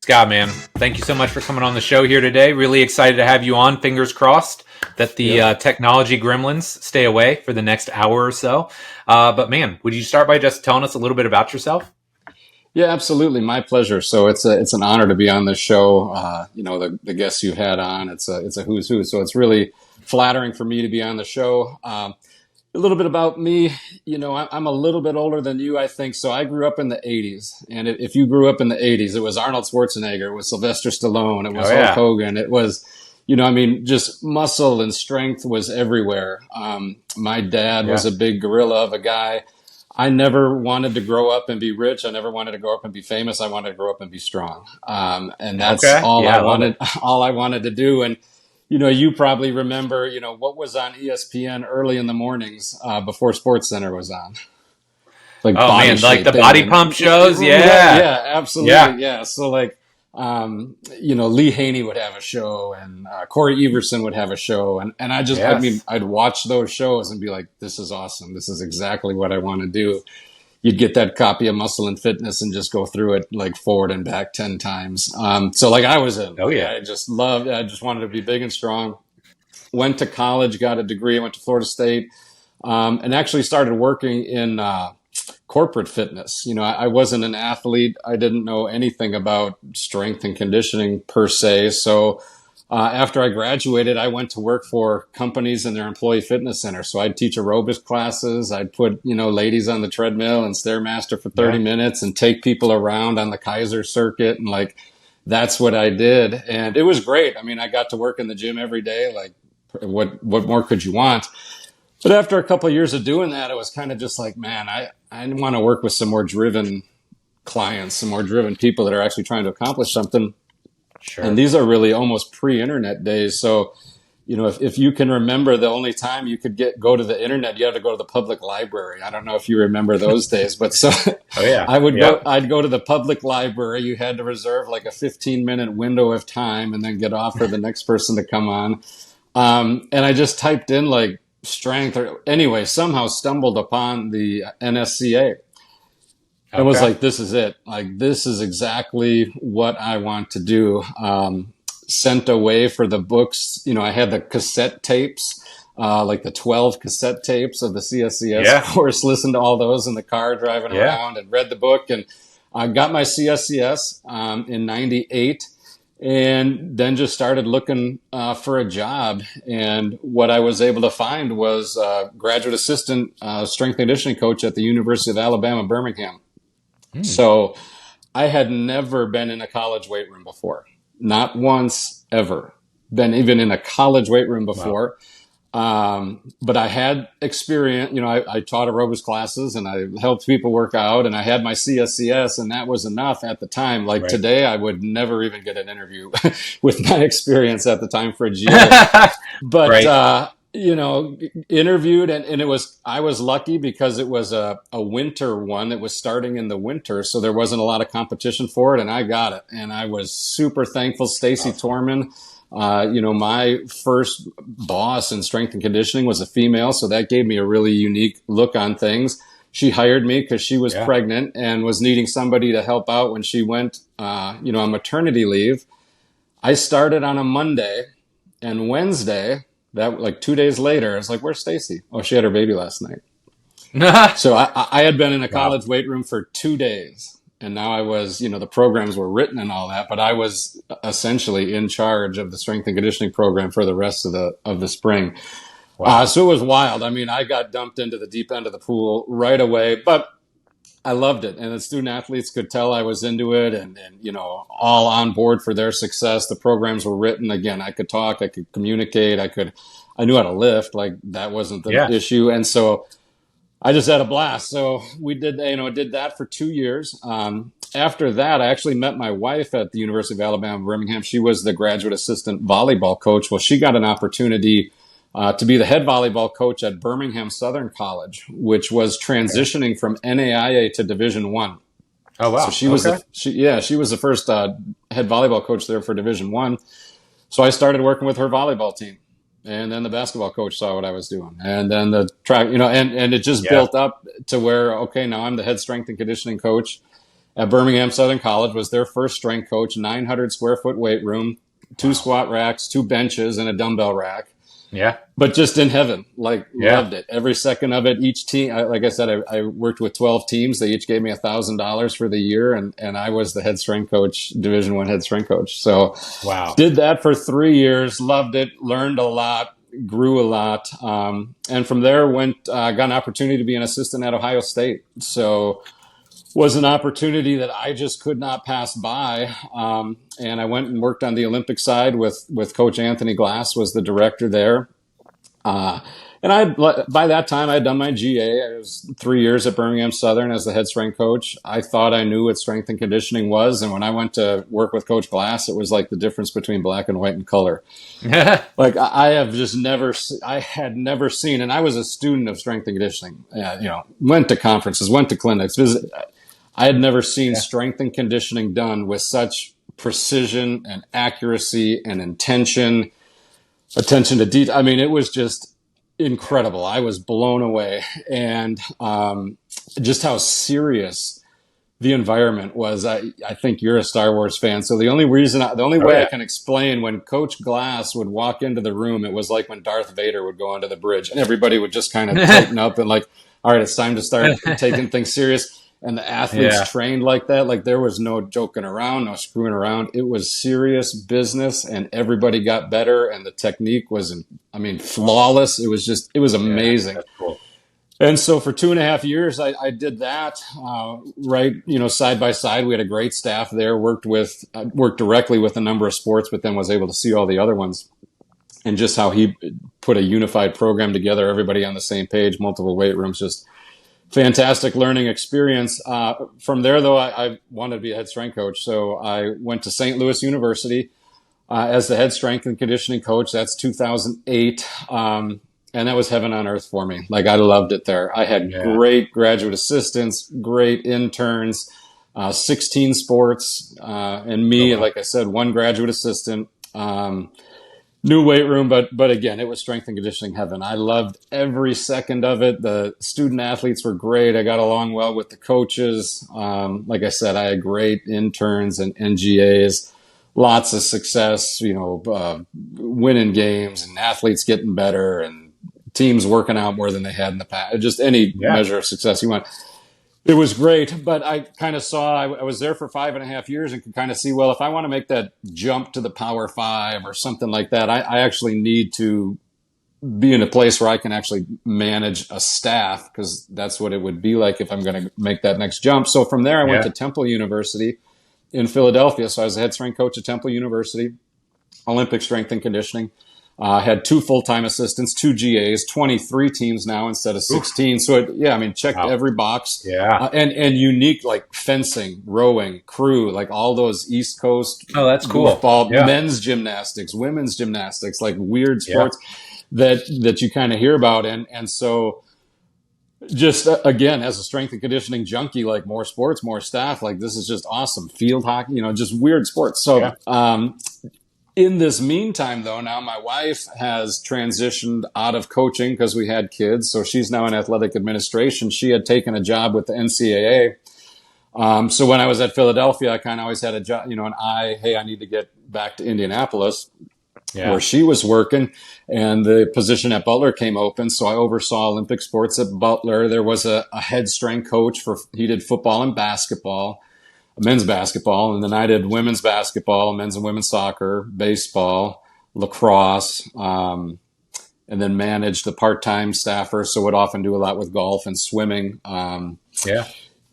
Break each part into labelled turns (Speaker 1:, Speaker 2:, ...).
Speaker 1: Scott, man, thank you so much for coming on the show here today. Really excited to have you on. Fingers crossed that the technology gremlins stay away for the next hour or so. But man, would you start by just telling us a little bit about yourself?
Speaker 2: Yeah, absolutely. My pleasure. So it's an honor to be on this show. The guests you had on, it's a who's who. So it's really flattering for me to be on the show. A little bit about me, I'm a little bit older than you, I think. So I grew up in the 80s. And if you grew up in the 80s, it was Arnold Schwarzenegger, it was Sylvester Stallone, it was Hulk Hogan, it was, just muscle and strength was everywhere. My dad was a big gorilla of a guy. I never wanted to grow up and be rich. I never wanted to grow up and be famous. I wanted to grow up and be strong. And that's all I wanted to do. And, you probably remember, what was on ESPN early in the mornings before SportsCenter was on.
Speaker 1: Like like the body pump shows. Yeah.
Speaker 2: Yeah, absolutely. Yeah. So Lee Haney would have a show and Corey Everson would have a show. And I'd watch those shows and be like, this is awesome. This is exactly what I want to do. You'd get that copy of Muscle and Fitness and just go through it like forward and back 10 times. I was in.
Speaker 1: Oh, yeah.
Speaker 2: I just wanted to be big and strong. Went to college, got a degree, went to Florida State, and actually started working in corporate fitness. I wasn't an athlete. I didn't know anything about strength and conditioning per se. So after I graduated, I went to work for companies and their employee fitness center. So I'd teach aerobics classes. I'd put, ladies on the treadmill and Stairmaster for 30 minutes and take people around on the Kaiser circuit. And that's what I did. And it was great. I mean, I got to work in the gym every day. What more could you want? But after a couple of years of doing that, it was kind of just like, man, I want to work with some more driven clients, some more driven people that are actually trying to accomplish something.
Speaker 1: Sure.
Speaker 2: And these are really almost pre-internet days. So, if you can remember, the only time you could go to the internet, you had to go to the public library. I don't know if you remember those days, but so I'd go to the public library. You had to reserve like a 15-minute window of time and then get off for the next person to come on. And I just typed in strength or anyway, somehow stumbled upon the NSCA. It was like, this is it. This is exactly what I want to do. Sent away for the books. I had the cassette tapes, the 12 cassette tapes of the CSCS course, listened to all those in the car driving around and read the book. And I got my CSCS in 98 and then just started looking for a job. And what I was able to find was graduate assistant strength and conditioning coach at the University of Alabama, Birmingham. So I had never been in a college weight room before. Not once ever. Been even in a college weight room before. Wow. But I had experience, I taught aerobics classes and I helped people work out and I had my CSCS and that was enough at the time. Today, I would never even get an interview with my experience at the time for a GA. But, interviewed and I was lucky because it was a winter one that was starting in the winter. So there wasn't a lot of competition for it and I got it. And I was super thankful. Stacy Torman, my first boss in strength and conditioning was a female. So that gave me a really unique look on things. She hired me because she was pregnant and was needing somebody to help out when she went, on maternity leave. I started on a Monday and Wednesday, that 2 days later, I was like, where's Stacy? Oh, she had her baby last night. So I had been in a college weight room for 2 days. And now I was, the programs were written and all that, but I was essentially in charge of the strength and conditioning program for the rest of the spring. Wow. So it was wild. I mean, I got dumped into the deep end of the pool right away, but I loved it. And the student athletes could tell I was into it and all on board for their success. The programs were written. Again, I could talk, I could communicate, I knew how to lift. That wasn't the issue. And so I just had a blast. So we did that for 2 years. After that, I actually met my wife at the University of Alabama, Birmingham. She was the graduate assistant volleyball coach. Well, she got an opportunity to be the head volleyball coach at Birmingham Southern College, which was transitioning from NAIA to Division I.
Speaker 1: Oh, wow.
Speaker 2: So she was the first head volleyball coach there for Division I. So I started working with her volleyball team. And then the basketball coach saw what I was doing. And then the track, and it just built up to where, okay, now I'm the head strength and conditioning coach. at Birmingham Southern College, was their first strength coach, 900 square foot weight room, 2 squat racks, 2 benches, and a dumbbell rack.
Speaker 1: Yeah.
Speaker 2: But just in heaven, loved it. Every second of it. Each team, like I said, I worked with 12 teams. They each gave me $1,000 for the year. And I was the head strength coach, Division I head strength coach. So did that for 3 years, loved it, learned a lot, grew a lot. And from there got an opportunity to be an assistant at Ohio State. So was an opportunity that I just could not pass by. And I went and worked on the Olympic side with Coach Anthony Glass, was the director there. And by that time, I had done my GA. I was 3 years at Birmingham Southern as the head strength coach. I thought I knew what strength and conditioning was. And when I went to work with Coach Glass, it was like the difference between black and white and color. I had never seen, and I was a student of strength and conditioning, went to conferences, went to clinics, I had never seen strength and conditioning done with such precision and accuracy and attention to detail. I mean, it was just incredible. I was blown away. And just how serious the environment was. I think you're a Star Wars fan. So the only way I can explain, when Coach Glass would walk into the room, it was like when Darth Vader would go onto the bridge and everybody would just kind of tighten up and all right, it's time to start taking things serious. And the athletes trained like that. Like, there was no joking around, no screwing around. It was serious business, and everybody got better. And the technique was, flawless. It was amazing.
Speaker 1: That's cool.
Speaker 2: And so for 2.5 years, I did that, side by side. We had a great staff there, worked directly with a number of sports, but then was able to see all the other ones. And just how he put a unified program together, everybody on the same page, multiple weight rooms, just fantastic learning experience. From there, though, I wanted to be a head strength coach. So I went to St. Louis University as the head strength and conditioning coach. That's 2008. And that was heaven on earth for me. I loved it there. I had great graduate assistants, great interns, 16 sports, and me, like I said, 1 graduate assistant. New weight room, but again, it was strength and conditioning heaven. I loved every second of it. The student athletes were great. I got along well with the coaches. Like I said, I had great interns and NGAs, lots of success, winning games and athletes getting better and teams working out more than they had in the past. Just any measure of success you want. It was great, but I kind of saw, I was there for 5.5 years and could kind of see, well, if I want to make that jump to the Power 5 or something like that, I actually need to be in a place where I can actually manage a staff, because that's what it would be like if I'm going to make that next jump. So from there, I went to Temple University in Philadelphia. So I was the head strength coach at Temple University, Olympic strength and conditioning. Had 2 full-time assistants, 2 GAs, 23 teams now instead of 16. Oof. So checked every box. Yeah. And unique, like fencing, rowing, crew, like all those East Coast.
Speaker 1: Oh, that's cool.
Speaker 2: Football, men's gymnastics, women's gymnastics, like weird sports that you kind of hear about. And so just again, as a strength and conditioning junkie, like more sports, more staff, like this is just awesome. Field hockey, just weird sports. So, in this meantime, though, now my wife has transitioned out of coaching because we had kids. So she's now in athletic administration. She had taken a job with the NCAA. So when I was at Philadelphia, I kind of always had a job, I need to get back to Indianapolis where she was working. And the position at Butler came open. So I oversaw Olympic sports at Butler. There was a head strength coach he did football and basketball. Men's basketball, and then I did women's basketball, men's and women's soccer, baseball, lacrosse, and then managed the part-time staffers, so would often do a lot with golf and swimming.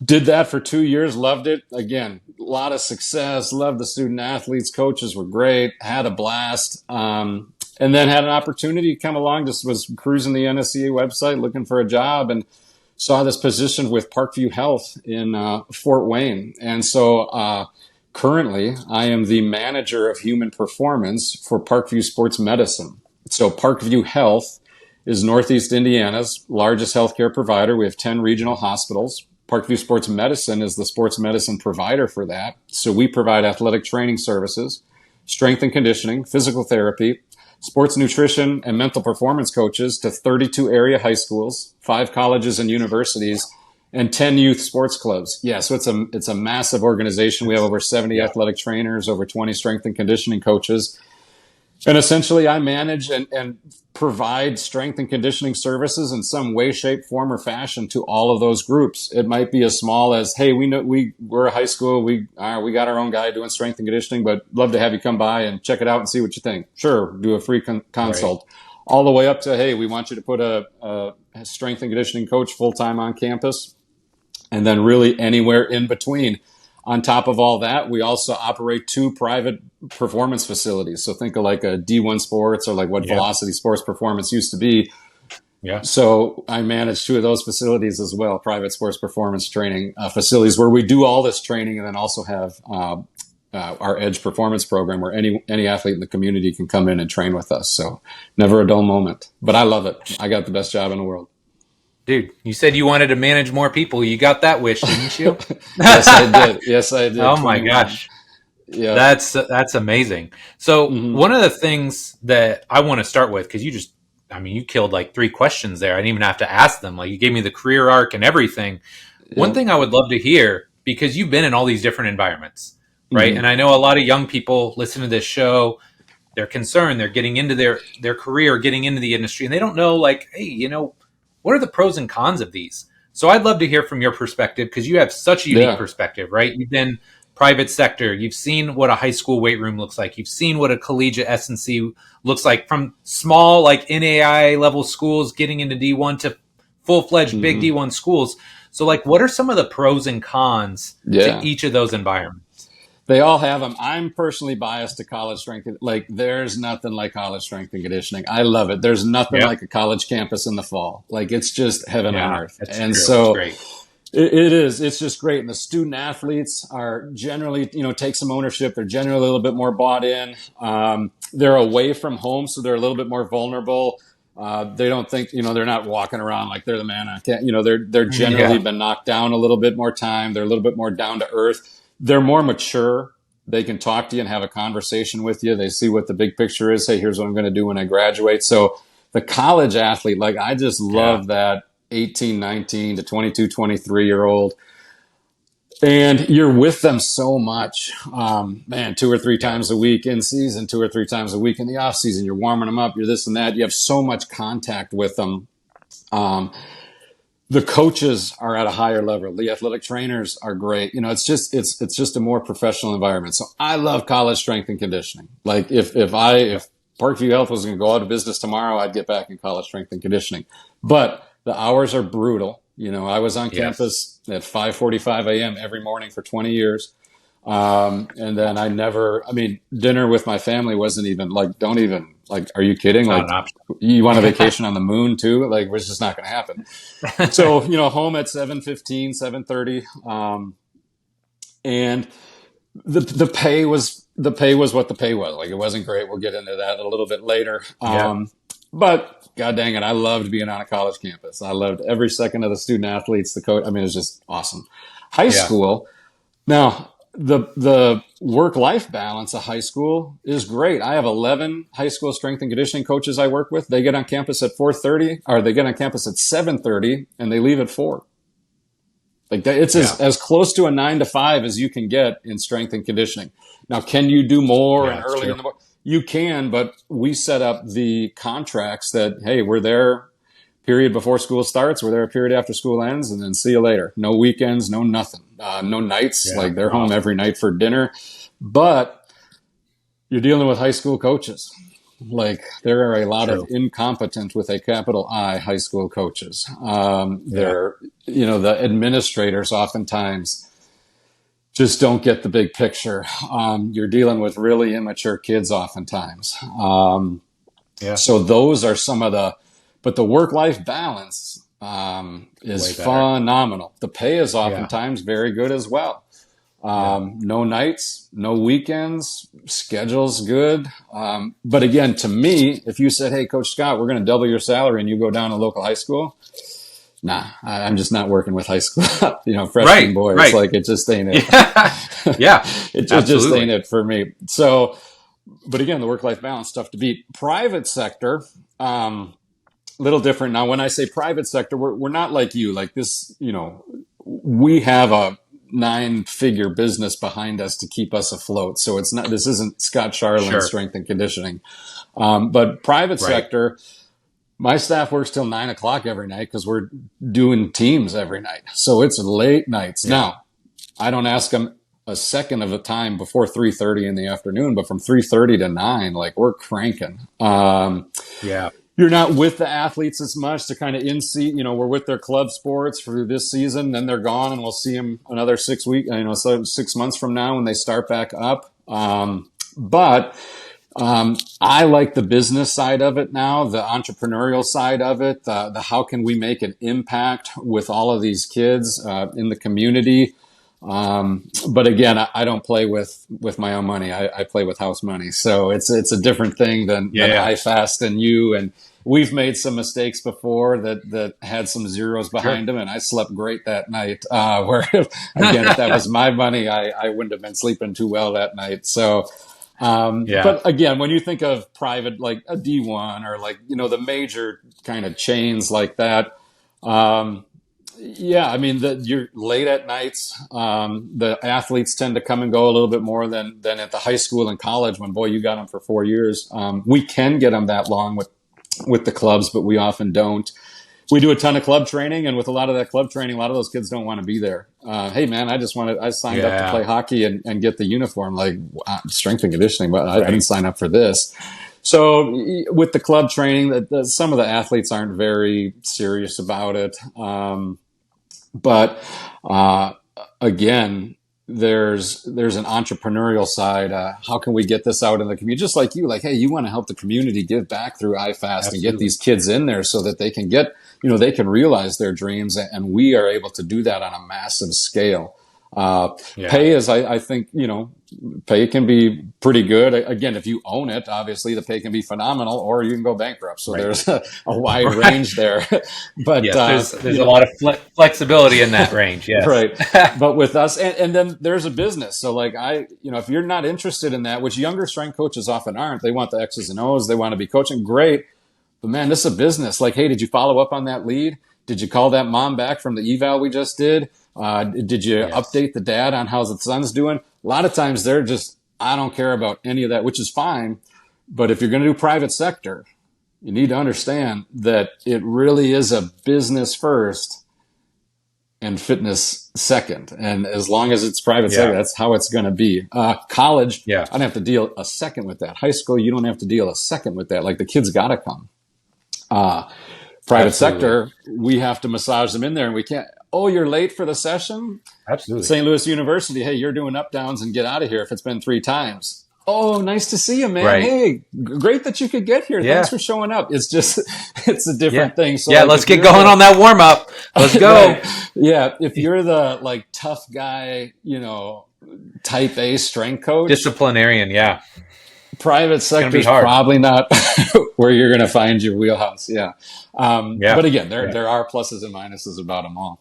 Speaker 2: Did that for 2 years, loved it. Again, a lot of success, loved the student athletes, coaches were great, had a blast, and then had an opportunity come along, just was cruising the NSCA website looking for a job, and saw this position with Parkview Health in Fort Wayne. And so currently, I am the manager of human performance for Parkview Sports Medicine. So Parkview Health is Northeast Indiana's largest healthcare provider. We have 10 regional hospitals. Parkview Sports Medicine is the sports medicine provider for that. So we provide athletic training services, strength and conditioning, physical therapy, sports nutrition, and mental performance coaches to 32 area high schools, 5 colleges and universities, and 10 youth sports clubs. Yeah, so it's a massive organization. We have over 70 athletic trainers, over 20 strength and conditioning coaches. And essentially, I manage and provide strength and conditioning services in some way, shape, form, or fashion to all of those groups. It might be as small as, hey, we're a high school, we got our own guy doing strength and conditioning, but love to have you come by and check it out and see what you think. Sure, do a free consult. Right. All the way up to, hey, we want you to put a strength and conditioning coach full-time on campus, and then really anywhere in between. On top of all that, we also operate 2 private performance facilities. So think of like a D1 Sports or like what Velocity Sports Performance used to be. Yeah. So I manage 2 of those facilities as well, private sports performance training facilities where we do all this training, and then also have our Edge Performance program where any athlete in the community can come in and train with us. So never a dull moment. But I love it. I got the best job in the world.
Speaker 1: Dude, you said you wanted to manage more people. You got that wish, didn't you?
Speaker 2: Yes, I did. Yes, I did.
Speaker 1: Oh my gosh. Yeah. That's amazing. So one of the things that I want to start with, because you killed like 3 questions there. I didn't even have to ask them. Like, you gave me the career arc and everything. Yeah. One thing I would love to hear, because you've been in all these different environments, right? And I know a lot of young people listen to this show. They're concerned. They're getting into their career, getting into the industry, and they don't know, like, hey, what are the pros and cons of these? So I'd love to hear from your perspective, because you have such a unique perspective, right? You've been private sector. You've seen what a high school weight room looks like. You've seen what a collegiate S&C looks like, from small, like NAIA level schools getting into D1 to full-fledged big D1 schools. So, like, what are some of the pros and cons to each of those environments?
Speaker 2: They all have them. I'm personally biased to college strength. Like, there's nothing like college strength and conditioning. I love it. There's nothing like a college campus in the fall. Like, it's just heaven on earth. And so it is. It's just great. And the student athletes are generally, take some ownership. They're generally a little bit more bought in. They're away from home, so they're a little bit more vulnerable. They don't think, they're not walking around like they're the man on camp. They're generally been knocked down a little bit more time. They're a little bit more down to earth. They're more mature. They can talk to you and have a conversation with you. They see what the big picture is. Hey, here's what I'm going to do when I graduate. So the college athlete, like, I just love that 18, 19 to 22, 23-year-old. And you're with them so much, 2 or 3 times a week in season, 2 or 3 times a week in the off season. You're warming them up. You're this and that. You have so much contact with them. The coaches are at a higher level. The athletic trainers are great. It's just a more professional environment. So I love college strength and conditioning. Like, if Parkview Health was going to go out of business tomorrow, I'd get back in college strength and conditioning. But the hours are brutal. I was on campus at 5:45 a.m. every morning for 20 years. And then dinner with my family wasn't even are you kidding? Like, you want a vacation on the moon too? Like, it's just not going to happen. So, home at 7:15, 7:30. And the pay was what the pay was. Like, it wasn't great. We'll get into that a little bit later. But God dang it, I loved being on a college campus. I loved every second of the student athletes, the coach. It was just awesome. High school. Now, the work-life balance of high school is great. I have 11 high school strength and conditioning coaches I work with. They get on campus at 4:30, or they get on campus at 7:30, and they leave at 4. Like, that, it's as close to a 9 to 5 as you can get in strength and conditioning. Now, can you do more and early in the morning? You can, but we set up the contracts that, hey, we're there period before school starts, we're there a period after school ends, and then see you later. No weekends, no nothing. No nights. Like, they're home every night for dinner. But you're dealing with high school coaches. Like, there are a lot of incompetent, with a capital I, high school coaches. They're, the administrators oftentimes just don't get the big picture. You're dealing with really immature kids oftentimes. So those are some of but the work-life balance is phenomenal. The pay is oftentimes very good as well. No nights, no weekends, schedule's good. But again, to me, if you said, hey, Coach Scott, we're going to double your salary and you go down to local high school, nah, I'm just not working with high school, freshman boys. Right. Like, it just ain't it. It just ain't it for me. So, but again, the work-life balance, tough to beat. Private sector, little different. Now, when I say private sector, we're not like you, like this, you know, we have a 9-figure business behind us to keep us afloat. So this isn't Scott Charland strength and conditioning. But private sector, my staff works till 9 o'clock every night because we're doing teams every night. So it's late nights. Yeah. Now, I don't ask them a second of a time before 3:30 in the afternoon, but from 3:30 to 9, like we're cranking. You're not with the athletes as much to kind of in-seat, you know, we're with their club sports for this season, then they're gone and we'll see them another 6 weeks, you know, so 6 months from now when they start back up. But I like the business side of it now, the entrepreneurial side of it, the how can we make an impact with all of these kids in the community. But again, I don't play with my own money. I play with house money. So it's a different thing than IFAST and you. And we've made some mistakes before that had some zeros behind them. And I slept great that night. Where again, if that was my money, I wouldn't have been sleeping too well that night. So, but again, when you think of private, like a D1 or like, you know, the major kind of chains like that, I mean, you're late at nights. The athletes tend to come and go a little bit more than at the high school and college when, boy, you got them for 4 years. We can get them that long with the clubs, but we often don't. We do a ton of club training, and with a lot of that club training, a lot of those kids don't want to be there. Hey, man, I signed up to play hockey and get the uniform, like strength and conditioning, but I didn't sign up for this. So with the club training, some of the athletes aren't very serious about it. But again, there's an entrepreneurial side. How can we get this out in the community? Just like you, like, hey, you want to help the community give back through IFAST and get these kids in there so that they can get, you know, they can realize their dreams, and we are able to do that on a massive scale. Pay is, I think, you know, pay can be pretty good. Again, if you own it, obviously the pay can be phenomenal, or you can go bankrupt. So there's a wide range there. But
Speaker 1: there's a lot of flexibility in that range. Yes.
Speaker 2: Right. But with us, and then there's a business. So like if you're not interested in that, which younger strength coaches often aren't, they want the X's and O's, they want to be coaching. Great. But man, this is a business. Like, hey, did you follow up on that lead? Did you call that mom back from the eval we just did? Did you update the dad on how the son's doing? A lot of times they're just, I don't care about any of that, which is fine. But if you're going to do private sector, you need to understand that it really is a business first and fitness second. And as long as it's private sector, that's how it's going to be. College, I don't have to deal a second with that. High school, you don't have to deal a second with that. Like the kids got to come. Private sector, we have to massage them in there, and we can't. Oh, you're late for the session?
Speaker 1: Absolutely.
Speaker 2: St. Louis University, hey, you're doing up downs and get out of here if it's been 3 times. Oh, nice to see you, man.
Speaker 1: Right.
Speaker 2: Hey, great that you could get here. Thanks for showing up. It's just, it's a different thing. So
Speaker 1: like, let's get going on that warm up. Let's go.
Speaker 2: Right. Yeah. If you're the like tough guy, you know, type A strength coach.
Speaker 1: Disciplinarian. Yeah.
Speaker 2: Private sector is probably not where you're going to find your wheelhouse. But again, there are pluses and minuses about them all.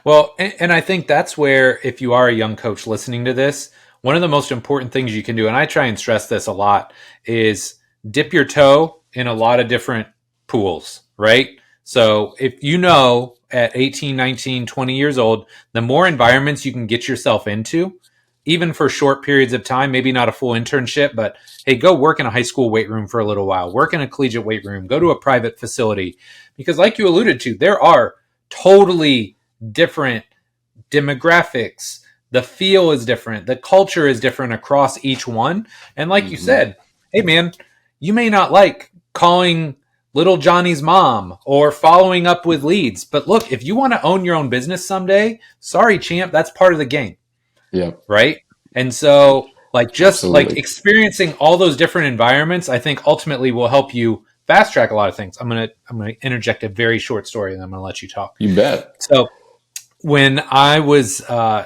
Speaker 1: Well, and I think that's where, if you are a young coach listening to this, one of the most important things you can do, and I try and stress this a lot, is dip your toe in a lot of different pools, right? So if you know at 18, 19, 20 years old, the more environments you can get yourself into, even for short periods of time, maybe not a full internship, but hey, go work in a high school weight room for a little while, work in a collegiate weight room, go to a private facility. Because like you alluded to, there are totally different demographics. The feel is different. The culture is different across each one. And like you said, hey man, you may not like calling little Johnny's mom or following up with leads. But look, if you want to own your own business someday, sorry, champ, that's part of the game.
Speaker 2: Yeah.
Speaker 1: Right. And so like just like experiencing all those different environments, I think ultimately will help you fast track a lot of things. I'm going to interject a very short story and I'm going to let you talk.
Speaker 2: You bet.
Speaker 1: So when I was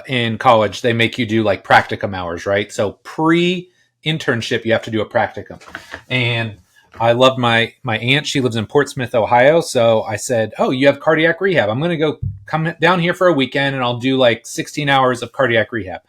Speaker 1: in college, they make you do like practicum hours, right? So pre-internship, you have to do a practicum. And I loved my aunt. She lives in Portsmouth, Ohio. So I said, oh, you have cardiac rehab. I'm going to come down here for a weekend and I'll do like 16 hours of cardiac rehab.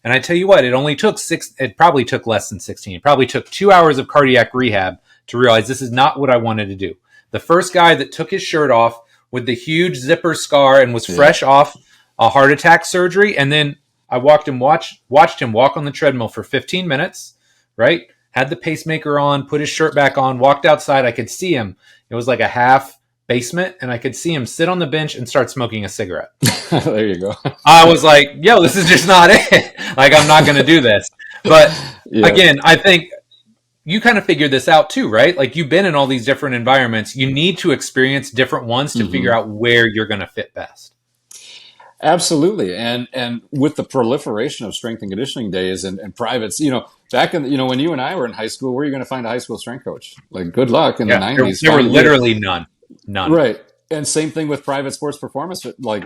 Speaker 1: And I tell you what, it probably took less than 16. It probably took 2 hours of cardiac rehab to realize this is not what I wanted to do. the first guy that took his shirt off with the huge zipper scar and was fresh off a heart attack surgery. And then I watched him walk on the treadmill for 15 minutes, right? Had the pacemaker on, put his shirt back on, walked outside. I could see him. It was like a half basement, and I could see him sit on the bench and start smoking a cigarette.
Speaker 2: There you go.
Speaker 1: I was like, yo, this is just not it. Like, I'm not going to do this. But again, I think you kind of figured this out too, right? Like, you've been in all these different environments. You need to experience different ones to figure out where you're going to fit best.
Speaker 2: Absolutely. And with the proliferation of strength and conditioning days and privates, back in, when you and I were in high school, where are you going to find a high school strength coach? Like, good luck in the 90s.
Speaker 1: There were literally none.
Speaker 2: Right. And same thing with private sports performance. Like,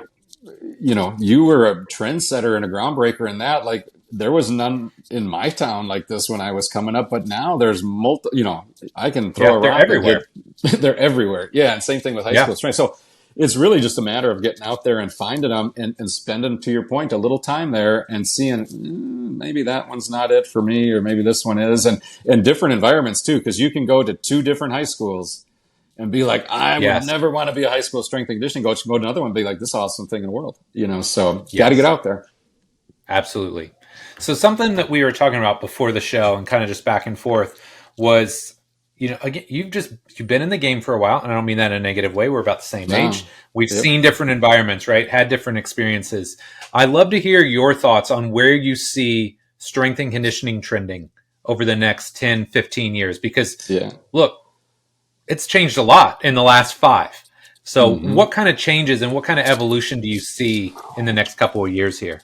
Speaker 2: you were a trendsetter and a groundbreaker in that. Like, there was none in my town like this when I was coming up, but now there's I can throw a rock.
Speaker 1: They're everywhere.
Speaker 2: They're everywhere. Yeah. And same thing with high school strength. So it's really just a matter of getting out there and finding them and spending, to your point, a little time there and seeing maybe that one's not it for me, or maybe this one is, and different environments too, because you can go to 2 different high schools and be like, I would never want to be a high school strength and conditioning coach. Go to another one and be like, this awesome thing in the world, so you got to get out there.
Speaker 1: Absolutely. So something that we were talking about before the show and kind of just back and forth was, again, you've been in the game for a while, and I don't mean that in a negative way. We're about the same age. We've seen different environments, right? Had different experiences. I'd love to hear your thoughts on where you see strength and conditioning trending over the next 10, 15 years, because look, it's changed a lot in the last 5. So what kind of changes and what kind of evolution do you see in the next couple of years here?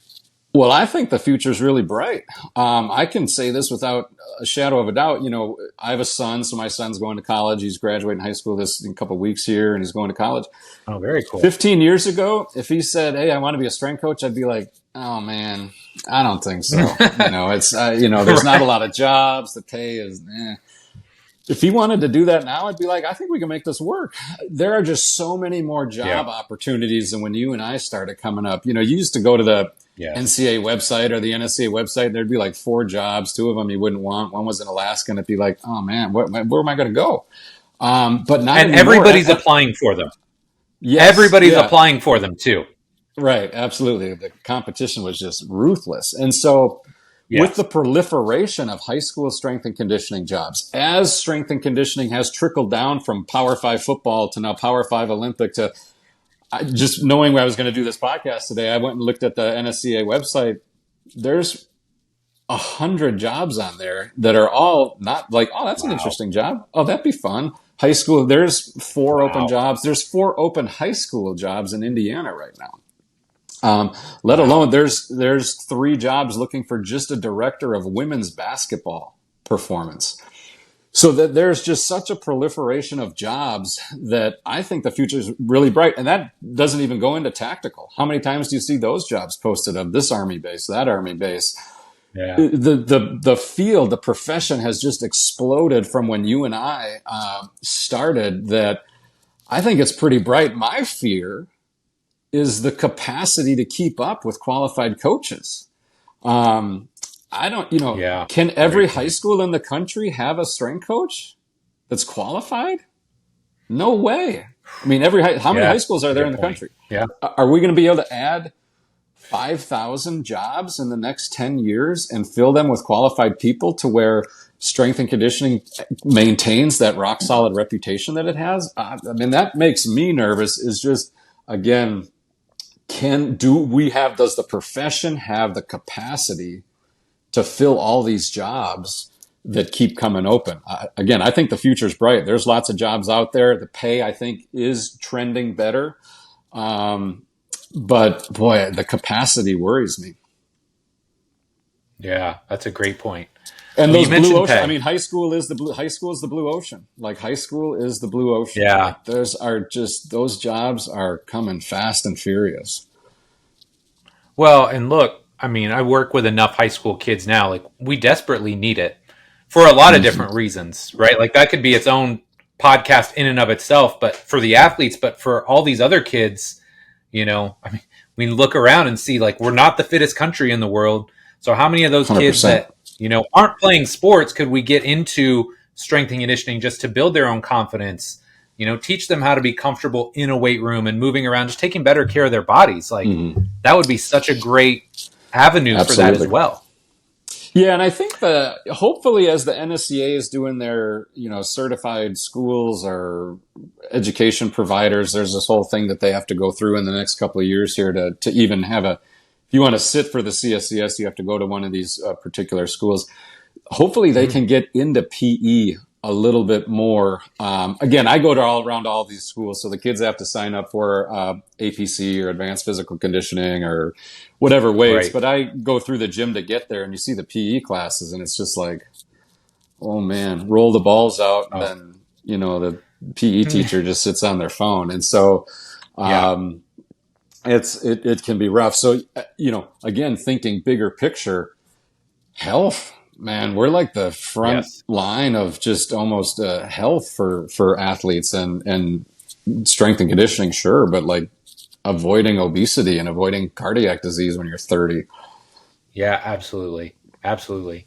Speaker 2: Well, I think the future is really bright. I can say this without a shadow of a doubt. I have a son, so my son's going to college. He's graduating high school in a couple of weeks here, and he's going to college.
Speaker 1: Oh, very cool.
Speaker 2: 15 years ago, if he said, hey, I want to be a strength coach, I'd be like, oh, man, I don't think so. It's, there's not a lot of jobs. The pay is, If he wanted to do that now, I'd be like, I think we can make this work. There are just so many more job opportunities than when you and I started coming up. You used to go to the NCAA website or the NSCA website, and there'd be like 4 jobs. 2 of them you wouldn't want. One was in Alaska, and it'd be like, oh man, where am I going to go? But not
Speaker 1: and
Speaker 2: anymore.
Speaker 1: Everybody's applying for them. Yes, everybody's applying for them too.
Speaker 2: Right, absolutely. The competition was just ruthless, and so with the proliferation of high school strength and conditioning jobs, as strength and conditioning has trickled down from Power 5 football to now Power 5 Olympic to just knowing I was going to do this podcast today, I went and looked at the NSCA website. There's 100 jobs on there that are all not like, oh, that's an interesting job. Oh, that'd be fun. High school, there's 4 open jobs. There's 4 open high school jobs in Indiana right now. Let alone there's 3 jobs looking for just a director of women's basketball performance. So that there's just such a proliferation of jobs that I think the future is really bright. And that doesn't even go into tactical. How many times do you see those jobs posted of this Army base, that Army base? Yeah. The field, the profession has just exploded from when you and I started, that I think it's pretty bright. My fear is the capacity to keep up with qualified coaches. I don't, can every high school in the country have a strength coach that's qualified? No way. I mean, how many high schools are there in the country? Yeah. Are we going to be able to add 5,000 jobs in the next 10 years and fill them with qualified people to where strength and conditioning maintains that rock solid reputation that it has? I mean, that makes me nervous. Is just, again, does the profession have the capacity to fill all these jobs that keep coming open? Again, I think the future is bright. There's lots of jobs out there. The pay, I think, is trending better. But boy, the capacity worries me.
Speaker 1: Yeah, that's a great point.
Speaker 2: And those blue ocean, I mean, high school is the blue ocean. Like, high school is the blue ocean. Yeah. Like, those jobs are coming fast and furious.
Speaker 1: Well, and look, I mean, I work with enough high school kids now. Like, we desperately need it for a lot of different reasons, right? Like, that could be its own podcast in and of itself, but for the athletes, but for all these other kids, I mean, we look around and see, like, we're not the fittest country in the world. So how many of those 100%. Kids that, aren't playing sports could we get into strength and conditioning just to build their own confidence, teach them how to be comfortable in a weight room and moving around, just taking better care of their bodies. Like that would be such a great avenue for that as well.
Speaker 2: Yeah, and I think that hopefully as the NSCA is doing their, certified schools or education providers, there's this whole thing that they have to go through in the next couple of years here to even have if you want to sit for the CSCS, you have to go to one of these particular schools. Hopefully they can get into PE a little bit more. Again, I go to around all these schools, so the kids have to sign up for APC or advanced physical conditioning or whatever weights. Right. But I go through the gym to get there, and you see the PE classes, and it's just like, oh man, roll the balls out, and then the PE teacher just sits on their phone, and so it can be rough. So again, thinking bigger picture, health. Man, we're like the front line of just almost health for athletes and strength and conditioning, sure, but like avoiding obesity and avoiding cardiac disease when you're 30.
Speaker 1: Yeah, absolutely. Absolutely.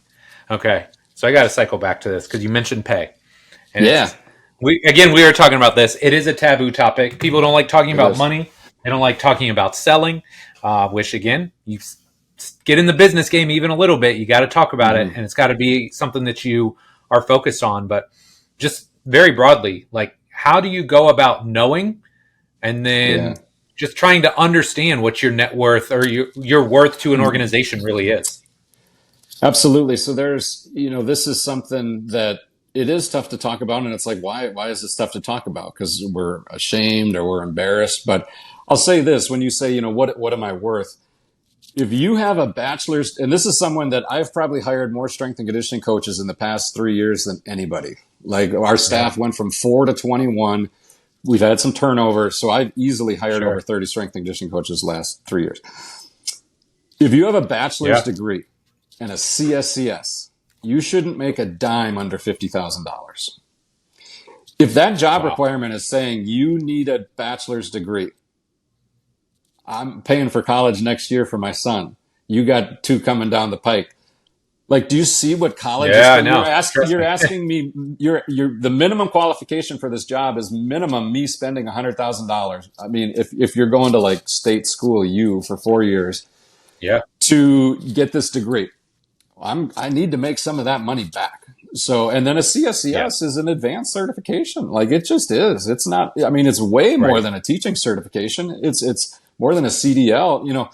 Speaker 1: Okay. So I got to cycle back to this because you mentioned pay. And we were talking about this. It is a taboo topic. People don't like talking about money. They don't like talking about selling, which again, you get in the business game even a little bit. You got to talk about it, and it's got to be something that you are focused on. But just very broadly, like how do you go about knowing and then just trying to understand what your net worth or your worth to an organization really is?
Speaker 2: Absolutely. So there's, this is something that it is tough to talk about. And it's like, why is this tough to talk about? Because we're ashamed or we're embarrassed. But I'll say this, when you say, what am I worth? If you have a bachelor's, and this is someone that I've probably hired more strength and conditioning coaches in the past 3 years than anybody. Like our staff went from 4 to 21. We've had some turnover. So I've easily hired over 30 strength and conditioning coaches the last 3 years. If you have a bachelor's degree and a CSCS, you shouldn't make a dime under $50,000. If that job requirement is saying you need a bachelor's degree, I'm paying for college next year for my son. You got 2 coming down the pike. Like, do you see what college is? You're asking me, the minimum qualification for this job is minimum me spending $100,000. I mean, if you're going to like state school, for 4 years to get this degree, I need to make some of that money back. So, and then a CSCS is an advanced certification. Like it just is. It's not, it's way more than a teaching certification. It's more than a CDL,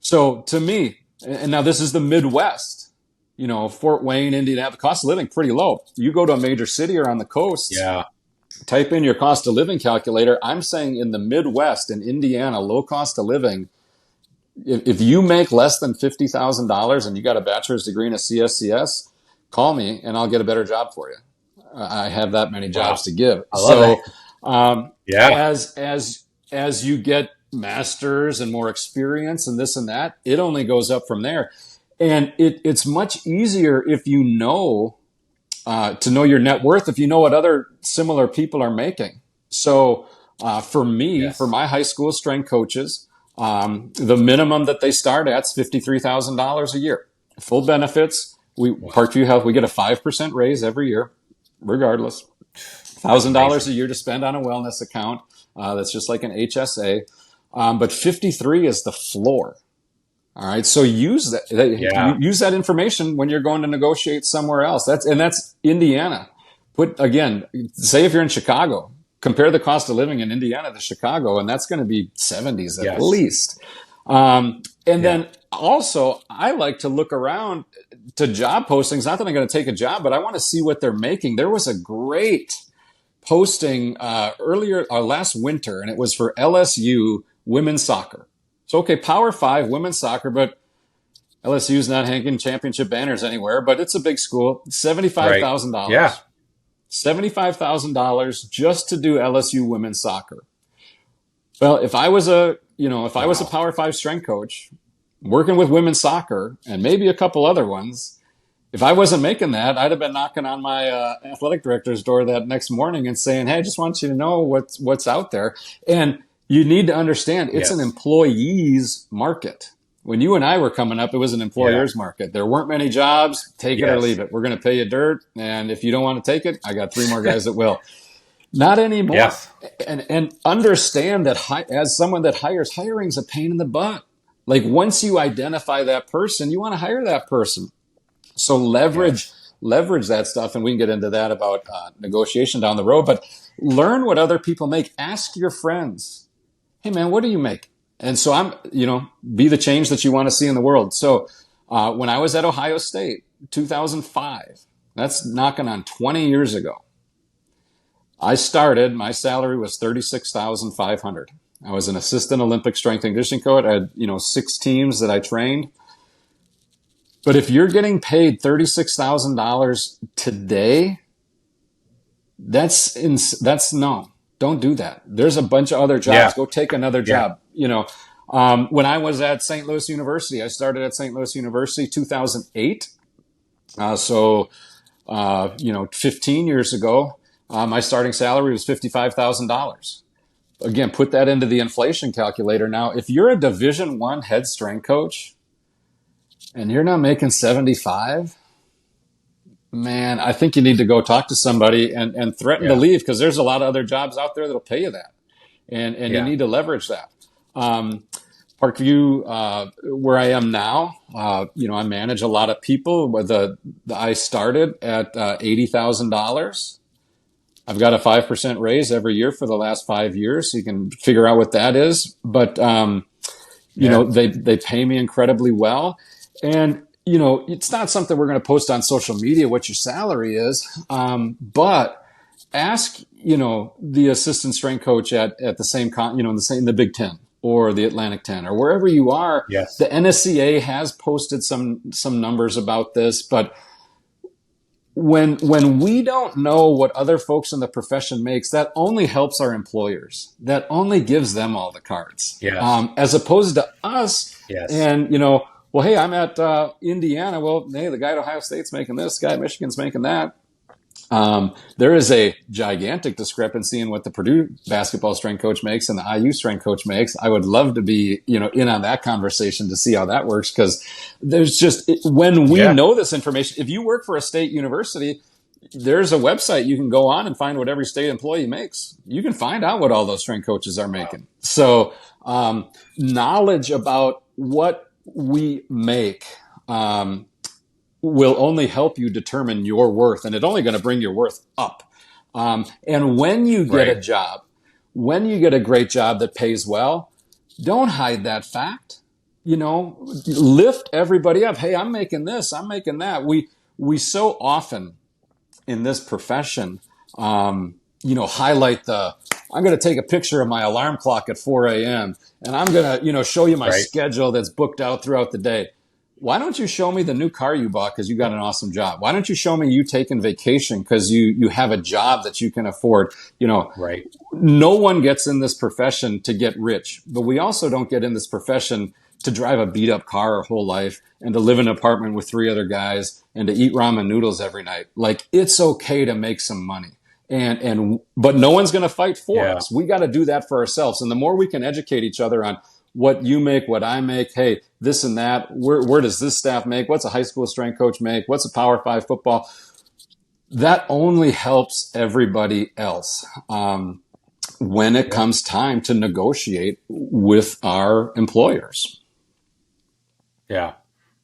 Speaker 2: So to me, and now this is the Midwest, Fort Wayne, Indiana, the cost of living pretty low. You go to a major city or on the coast, type in your cost of living calculator. I'm saying in the Midwest, in Indiana, low cost of living, if you make less than $50,000 and you got a bachelor's degree in a CSCS, call me and I'll get a better job for you. I have that many jobs to give. As you get masters and more experience and this and that, it only goes up from there. And it's much easier if you know to know your net worth, if you know what other similar people are making. So for me, for my high school strength coaches, the minimum that they start at is $53,000 a year. Full benefits. Parkview Health, we get a 5% raise every year, regardless. $1,000 a year to spend on a wellness account. That's just like an HSA. But 53 is the floor. All right. So use that. Use that information when you're going to negotiate somewhere else. That's Indiana. Say if you're in Chicago, compare the cost of living in Indiana to Chicago, and that's going to be 70s at least. Then also, I like to look around to job postings. Not that I'm going to take a job, but I want to see what they're making. There was a great posting last winter, and it was for LSU women's soccer. So, Power 5 women's soccer, but LSU's not hanging championship banners anywhere, but it's a big school. $75,000.
Speaker 1: Yeah.
Speaker 2: $75,000 just to do LSU women's soccer. Well, if I was a Power 5 strength coach working with women's soccer and maybe a couple other ones, if I wasn't making that, I'd have been knocking on my athletic director's door that next morning and saying, "Hey, I just want you to know what's out there." And you need to understand it's an employee's market. When you and I were coming up, it was an employer's market. There weren't many jobs. Take it or leave it. We're going to pay you dirt. And if you don't want to take it, I got 3 more guys that will. Not anymore.
Speaker 1: Yes.
Speaker 2: And understand that as someone that hires, hiring's a pain in the butt. Like once you identify that person, you want to hire that person. So leverage that stuff. And we can get into that about negotiation down the road, but learn what other people make. Ask your friends, hey man, what do you make? And so be the change that you want to see in the world. So when I was at Ohio State, 2005, that's knocking on 20 years ago. My salary was $36,500. I was an assistant Olympic strength and conditioning coach. I had, 6 teams that I trained. But if you're getting paid $36,000 today, no, don't do that. There's a bunch of other jobs. Yeah. Go take another job. When I was at St. Louis University, I started at St. Louis University 2008. 15 years ago. My starting salary was $55,000. Again, put that into the inflation calculator. Now, if you're a Division I head strength coach and you're not making 75, man, I think you need to go talk to somebody and threaten to leave, because there's a lot of other jobs out there that'll pay you that. And you need to leverage that. Parkview, where I am now, I manage a lot of people. I started at $80,000. I've got a 5% raise every year for the last 5 years. So you can figure out what that is. But, they pay me incredibly well. And, it's not something we're going to post on social media, what your salary is. But ask, the assistant strength coach at the same, in the Big Ten or the Atlantic 10 or wherever you are.
Speaker 1: Yes.
Speaker 2: The NSCA has posted some numbers about this, but when we don't know what other folks in the profession makes, that only helps our employers. That only gives them all the cards.
Speaker 1: Yes.
Speaker 2: As opposed to us.
Speaker 1: Yes.
Speaker 2: And, well, hey, I'm at Indiana. Well, hey, the guy at Ohio State's making this. The guy at Michigan's making that. There is a gigantic discrepancy in what the Purdue basketball strength coach makes and the IU strength coach makes. I would love to be, in on that conversation to see how that works, because there's just, when we know this information, if you work for a state university, there's a website you can go on and find what every state employee makes. You can find out what all those strength coaches are making. So, knowledge about what we make, will only help you determine your worth, and it's only going to bring your worth up. And when you get a job, when you get a great job that pays well, don't hide that fact. Lift everybody up. Hey, I'm making this, I'm making that. We so often in this profession, highlight I'm going to take a picture of my alarm clock at 4 a.m. and I'm going to, show you my schedule that's booked out throughout the day. Why don't you show me the new car you bought because you got an awesome job? Why don't you show me you taking vacation because you have a job that you can afford? No one gets in this profession to get rich, but we also don't get in this profession to drive a beat up car our whole life and to live in an apartment with 3 other guys and to eat ramen noodles every night. Like, it's okay to make some money. But no one's going to fight for us. We got to do that for ourselves. And the more we can educate each other on what you make, what I make, hey, this and that, where does this staff make? What's a high school strength coach make? What's a Power 5 football? That only helps everybody else when it comes time to negotiate with our employers.
Speaker 1: Yeah.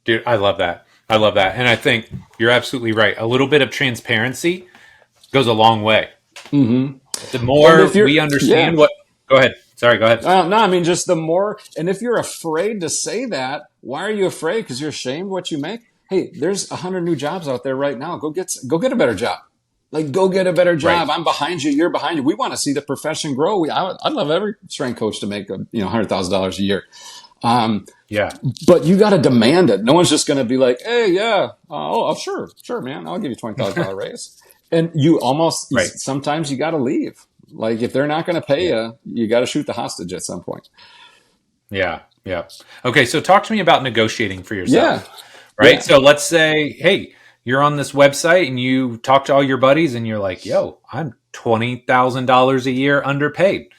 Speaker 1: Dude, I love that. And I think you're absolutely right. A little bit of transparency goes a long way. Mm-hmm. The more we understand what... Go ahead. Sorry, go ahead.
Speaker 2: No, I mean, just the more, and if you're afraid to say that, why are you afraid? Because you're ashamed what you make? Hey, there's 100 new jobs out there right now. Go get a better job. Go get a better job. Right. I'm behind you. You're behind you. We want to see the profession grow. I'd love every strength coach to make $100,000 a year. But you got to demand it. No one's just going to be like, hey, sure, man. I'll give you $20,000 raise. And you almost, sometimes you got to leave. Like, if they're not going to pay you, you got to shoot the hostage at some point.
Speaker 1: Yeah. Okay, so talk to me about negotiating for yourself. Right? Yeah. So let's say, hey, you're on this website and you talk to all your buddies and you're like, yo, I'm $20,000 a year underpaid.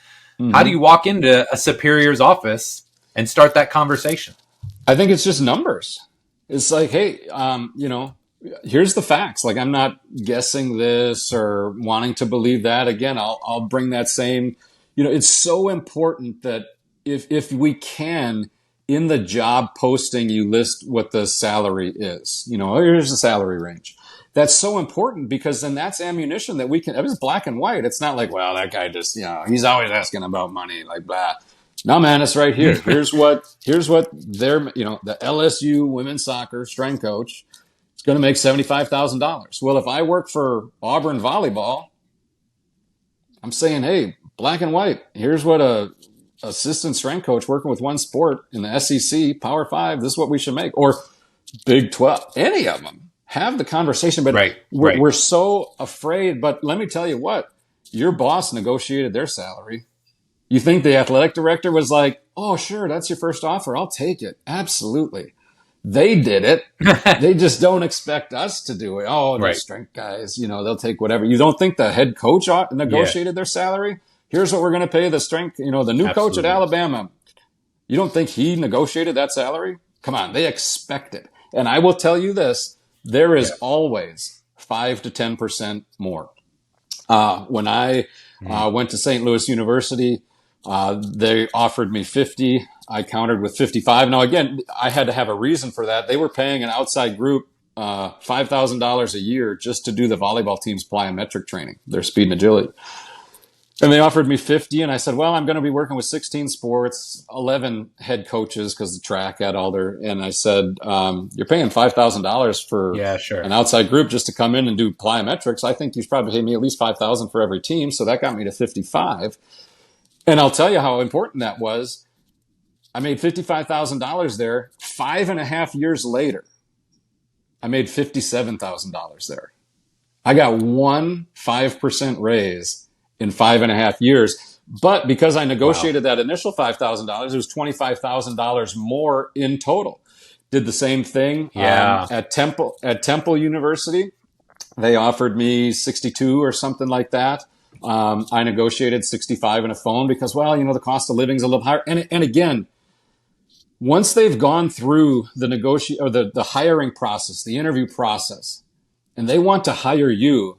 Speaker 1: Mm-hmm. How do you walk into a superior's office and start that conversation?
Speaker 2: I think it's just numbers. It's like, hey, here's the facts. Like, I'm not guessing this or wanting to believe that. Again, I'll bring that same, it's so important that if we can, in the job posting, you list what the salary is. Here's the salary range. That's so important, because then that's ammunition that we can, it's black and white. It's not like, well, that guy just, he's always asking about money, like blah. No, man, it's right here. Here's what they're, the LSU women's soccer strength coach is going to make $75,000. Well, if I work for Auburn volleyball, I'm saying, hey, black and white, here's what a assistant strength coach working with one sport in the SEC, Power 5, this is what we should make. Or Big 12, any of them. Have the conversation, but we're so afraid. But let me tell you what, your boss negotiated their salary. You think the athletic director was like, oh, sure, that's your first offer, I'll take it. Absolutely. They did it. They just don't expect us to do it. Oh, the strength guys, they'll take whatever. You don't think the head coach negotiated their salary? Here's what we're going to pay the strength, the new coach at Alabama. You don't think he negotiated that salary? Come on, they expect it. And I will tell you this, there is always 5 to 10% more. When I went to St. Louis University, they offered me 50. I countered with 55. Now, again, I had to have a reason for that. They were paying an outside group $5,000 a year just to do the volleyball team's plyometric training, their speed and agility. And they offered me 50, and I said, well, I'm going to be working with 16 sports, 11 head coaches, because the track had all their, and I said, you're paying $5,000 for an outside group just to come in and do plyometrics. I think you should probably pay me at least $5,000 for every team. So that got me to 55. And I'll tell you how important that was. I made $55,000 there. 5.5 years later, I made $57,000 there. I got 5% raise in 5.5 years. But because I negotiated that initial $5,000, it was $25,000 more in total. Did the same thing at Temple University. They offered me 62 or something like that. I negotiated 65 in a phone because, the cost of living is a little higher. And again, once they've gone through the hiring process, the interview process, and they want to hire you,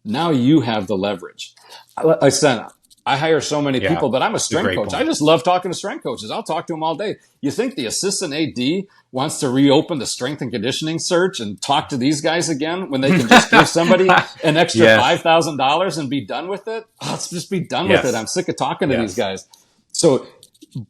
Speaker 2: now you have the leverage. I said, I hire so many people, but I'm a strength coach. Point. I just love talking to strength coaches. I'll talk to them all day. You think the assistant AD wants to reopen the strength and conditioning search and talk to these guys again when they can just give somebody an extra $5,000 and be done with it? Let's just be done with it. I'm sick of talking to these guys. So,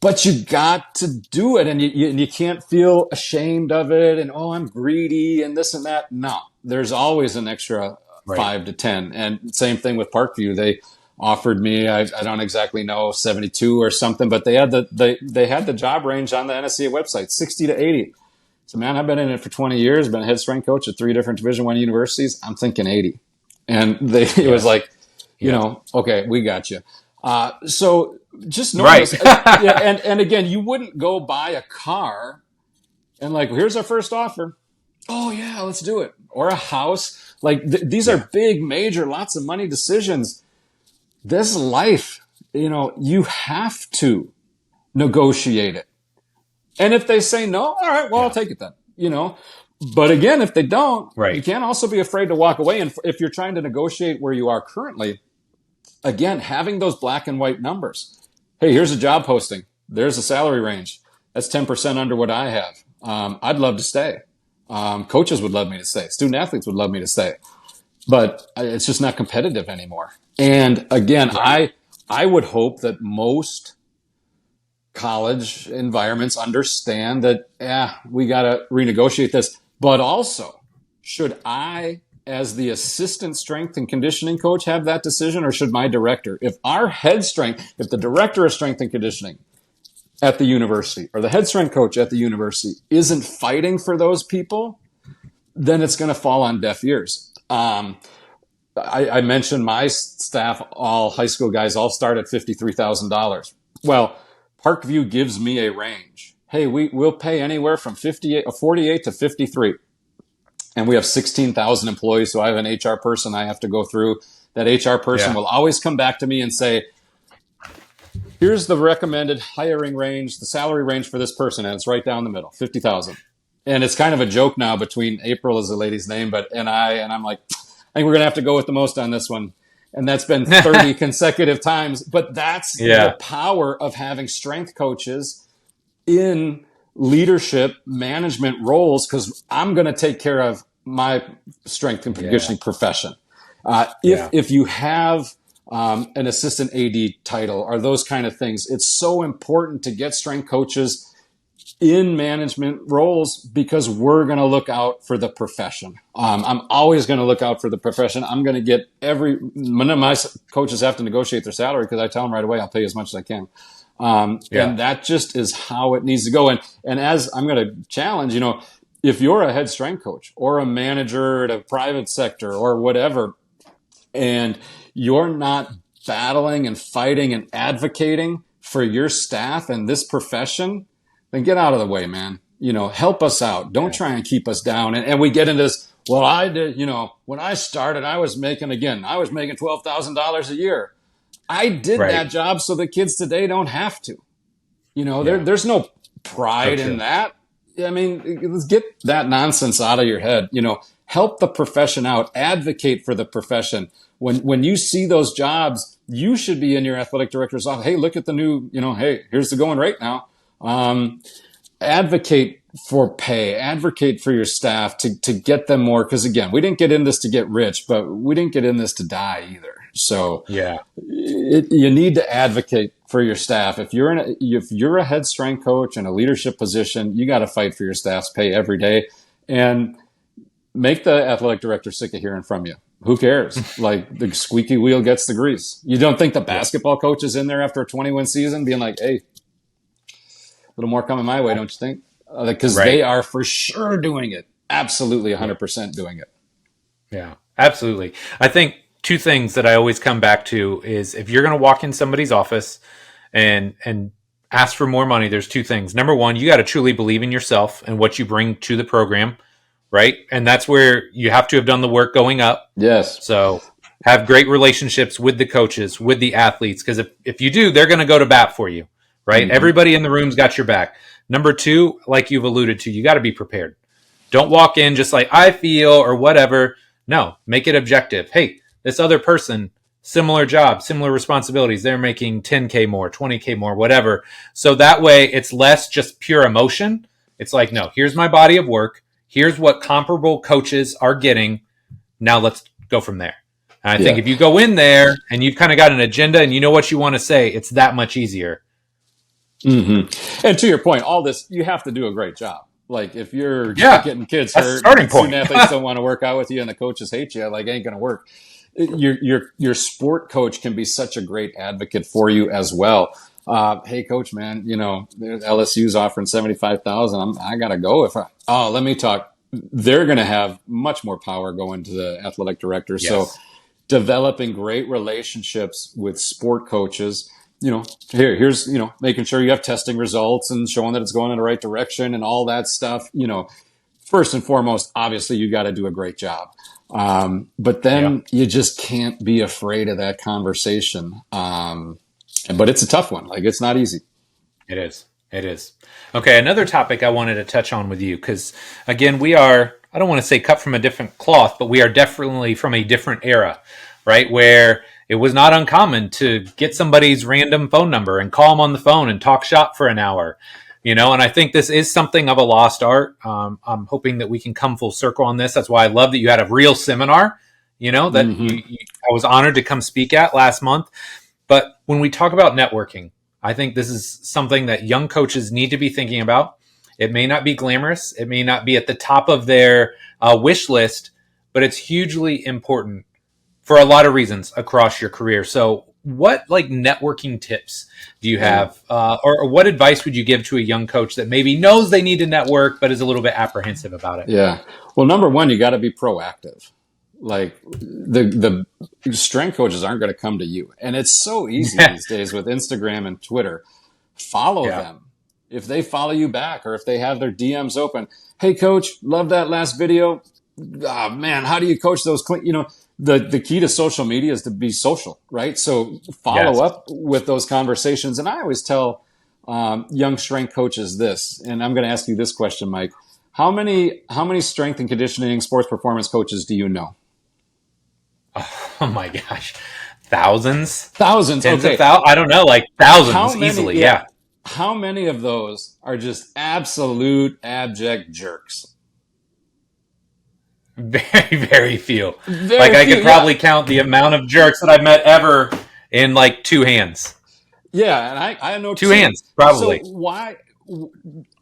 Speaker 2: but you got to do it, and you can't feel ashamed of it and, I'm greedy and this and that. No, there's always an extra 5 to 10. And same thing with Parkview. They offered me, I don't exactly know, 72 or something, but they had the job range on the NSCA website, 60 to 80. So, man, I've been in it for 20 years, been a head strength coach at 3 different Division I universities. I'm thinking 80. And it was like, okay, we got you. So just know this. And again, you wouldn't go buy a car and like, here's our first offer. Oh yeah, let's do it. Or a house. Like these are big, major, lots of money decisions. This life, you have to negotiate it. And if they say no, all right, well, I'll take it then, But again, if they don't, you can't also be afraid to walk away. And if you're trying to negotiate where you are currently, again, having those black and white numbers. Hey, here's a job posting. There's a salary range. That's 10% under what I have. I'd love to stay. Coaches would love me to stay. Student athletes would love me to stay. But it's just not competitive anymore. And again, I would hope that most college environments understand that, we got to renegotiate this. But also, should I, as the assistant strength and conditioning coach, have that decision, or should my director? If the director of strength and conditioning at the university or the head strength coach at the university isn't fighting for those people, then it's going to fall on deaf ears. I mentioned my staff, all high school guys, all start at $53,000. Well, Parkview gives me a range. Hey, we'll pay anywhere from 48 to 53. And we have 16,000 employees. So I have an HR person I have to go through. That HR person will always come back to me and say, here's the recommended hiring range, the salary range for this person. And it's right down the middle, 50,000. And it's kind of a joke now between April is the lady's name, and I'm like, I think we're going to have to go with the most on this one. And that's been 30 consecutive times. But that's the power of having strength coaches in leadership management roles, because I'm going to take care of my strength and conditioning profession. If you have an assistant AD title or those kind of things, it's so important to get strength coaches in management roles, because we're going to look out for the profession. I'm always going to look out for the profession. I'm going to get none of my coaches have to negotiate their salary, because I tell them right away, I'll pay you as much as I can. And that just is how it needs to go. And as I'm going to challenge, if you're a head strength coach or a manager at a private sector or whatever, and you're not battling and fighting and advocating for your staff and this profession, then get out of the way, man. Help us out. Don't try and keep us down. And we get into this, well, I did, when I started, I was making $12,000 a year. I did that job so the kids today don't have to. There's no pride in that. I mean, let's get that nonsense out of your head. Help the profession out. Advocate for the profession. When you see those jobs, you should be in your athletic director's office. Hey, look at the new, hey, here's the going rate now. Advocate for pay, advocate for your staff to get them more. Because again, we didn't get in this to get rich, but we didn't get in this to die either. So you need to advocate for your staff. If you're a head strength coach in a leadership position, you got to fight for your staff's pay every day, and make the athletic director sick of hearing from you. Who cares? Like, the squeaky wheel gets the grease. You don't think the basketball coach is in there after a 20-win season being like, hey, a little more coming my way, don't you think? Because they are for sure doing it. Absolutely 100% doing it.
Speaker 1: Yeah, absolutely. I think two things that I always come back to is, if you're going to walk in somebody's office and ask for more money, there's two things. Number one, you got to truly believe in yourself and what you bring to the program, right? And that's where you have to have done the work going up.
Speaker 2: Yes.
Speaker 1: So have great relationships with the coaches, with the athletes, because if you do, they're going to go to bat for you, right? Mm-hmm. Everybody in the room's got your back. Number two, like you've alluded to, you got to be prepared. Don't walk in just like, I feel, or whatever. No, make it objective. Hey, this other person, similar job, similar responsibilities, they're making 10K more, 20K more, whatever. So that way it's less just pure emotion. It's like, no, here's my body of work. Here's what comparable coaches are getting. Now let's go from there. And I think if you go in there and you've kind of got an agenda and you know what you want to say, it's that much easier.
Speaker 2: Mm-hmm. And to your point, all this, you have to do a great job. Like, if you're getting kids hurt,
Speaker 1: starting point.
Speaker 2: Student athletes don't want to work out with you and the coaches hate you, like, it ain't going to work. Your sport coach can be such a great advocate for you as well. Hey, coach, man, LSU's offering $75,000. I gotta go. Let me talk. They're going to have much more power going to the athletic director. Yes. So, developing great relationships with sport coaches. Here's making sure you have testing results and showing that it's going in the right direction and all that stuff. First and foremost, obviously, you got to do a great job. But then you just can't be afraid of that conversation. But it's a tough one. Like, it's not easy.
Speaker 1: It is. Okay. Another topic I wanted to touch on with you, because again, we are, I don't want to say cut from a different cloth, but we are definitely from a different era, right? Where it was not uncommon to get somebody's random phone number and call them on the phone and talk shop for an hour. And I think this is something of a lost art. I'm hoping that we can come full circle on this. That's why I love that you had a real seminar, that I was honored to come speak at last month. But when we talk about networking, I think this is something that young coaches need to be thinking about. It may not be glamorous. It may not be at the top of their wish list, but it's hugely important for a lot of reasons across your career. So what networking tips do you have, or what advice would you give to a young coach that maybe knows they need to network, but is a little bit apprehensive about it?
Speaker 2: Yeah. Well, number one, you got to be proactive. Like, the strength coaches aren't going to come to you. And it's so easy these days with Instagram and Twitter. Follow them. If they follow you back, or if they have their DMs open, hey, coach, love that last video. Oh, man, how do you coach those? The key to social media is to be social, right? So follow up with those conversations. And I always tell young strength coaches this, and I'm going to ask you this question, Mike. How many strength and conditioning sports performance coaches do you know?
Speaker 1: Oh my gosh. Thousands?
Speaker 2: Tens
Speaker 1: of thousands? I don't know, like thousands easily. Yeah.
Speaker 2: How many of those are just absolute abject jerks?
Speaker 1: Very, very few. I could probably count the amount of jerks that I've met ever in like two hands.
Speaker 2: Yeah, and I know
Speaker 1: two hands, probably.
Speaker 2: So why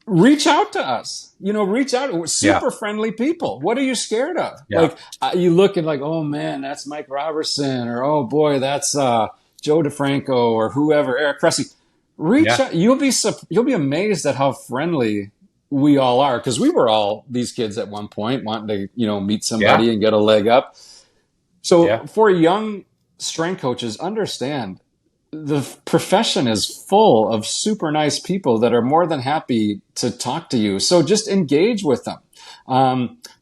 Speaker 2: reach out to us? Reach out. We're super friendly people. What are you scared of? Yeah. Like you look and like, oh man, that's Mike Robertson, or oh boy, that's Joe DeFranco, or whoever, Eric Cressy. Reach out. You'll be amazed at how friendly we all are, because we were all these kids at one point wanting to meet somebody and get a leg up. So for young strength coaches, understand the profession is full of super nice people that are more than happy to talk to you. So just engage with them.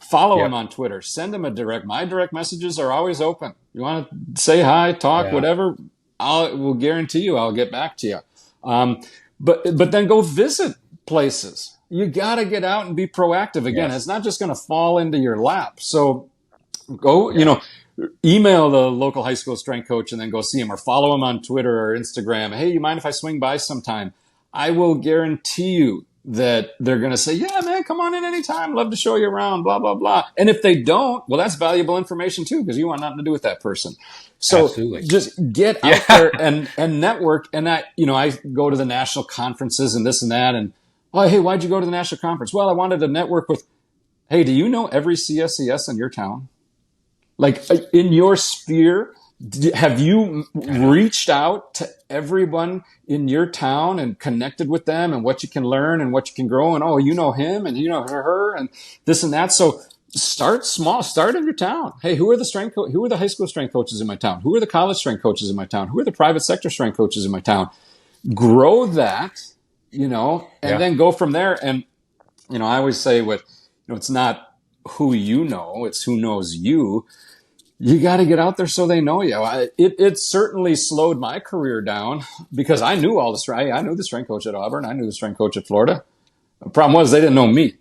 Speaker 2: Follow them on Twitter. Send them a direct. My direct messages are always open. You want to say hi, talk, whatever, we'll guarantee you I'll get back to you. But then go visit places. You got to get out and be proactive. Again, it's not just going to fall into your lap. So go, email the local high school strength coach and then go see him, or follow him on Twitter or Instagram. Hey, you mind if I swing by sometime? I will guarantee you that they're going to say, yeah, man, come on in anytime. Love to show you around, blah, blah, blah. And if they don't, well, that's valuable information too, because you want nothing to do with that person. So just get out there and network. And I go to the national conferences and this and that. And, oh, hey, why'd you go to the national conference? Well, I wanted to network with, hey, do you know every CSCS in your town? Like in your sphere, have you reached out to everyone in your town and connected with them and what you can learn and what you can grow? And, oh, you know him and you know her and this and that. So start small, start in your town. Hey, who are the high school strength coaches in my town? Who are the college strength coaches in my town? Who are the private sector strength coaches in my town? Grow that, and then go from there. And, I always say it's not who you know, it's who knows you. You got to get out there so they know you. It certainly slowed my career down, because I knew all the strength. I knew the strength coach at Auburn. I knew the strength coach at Florida. The problem was they didn't know me.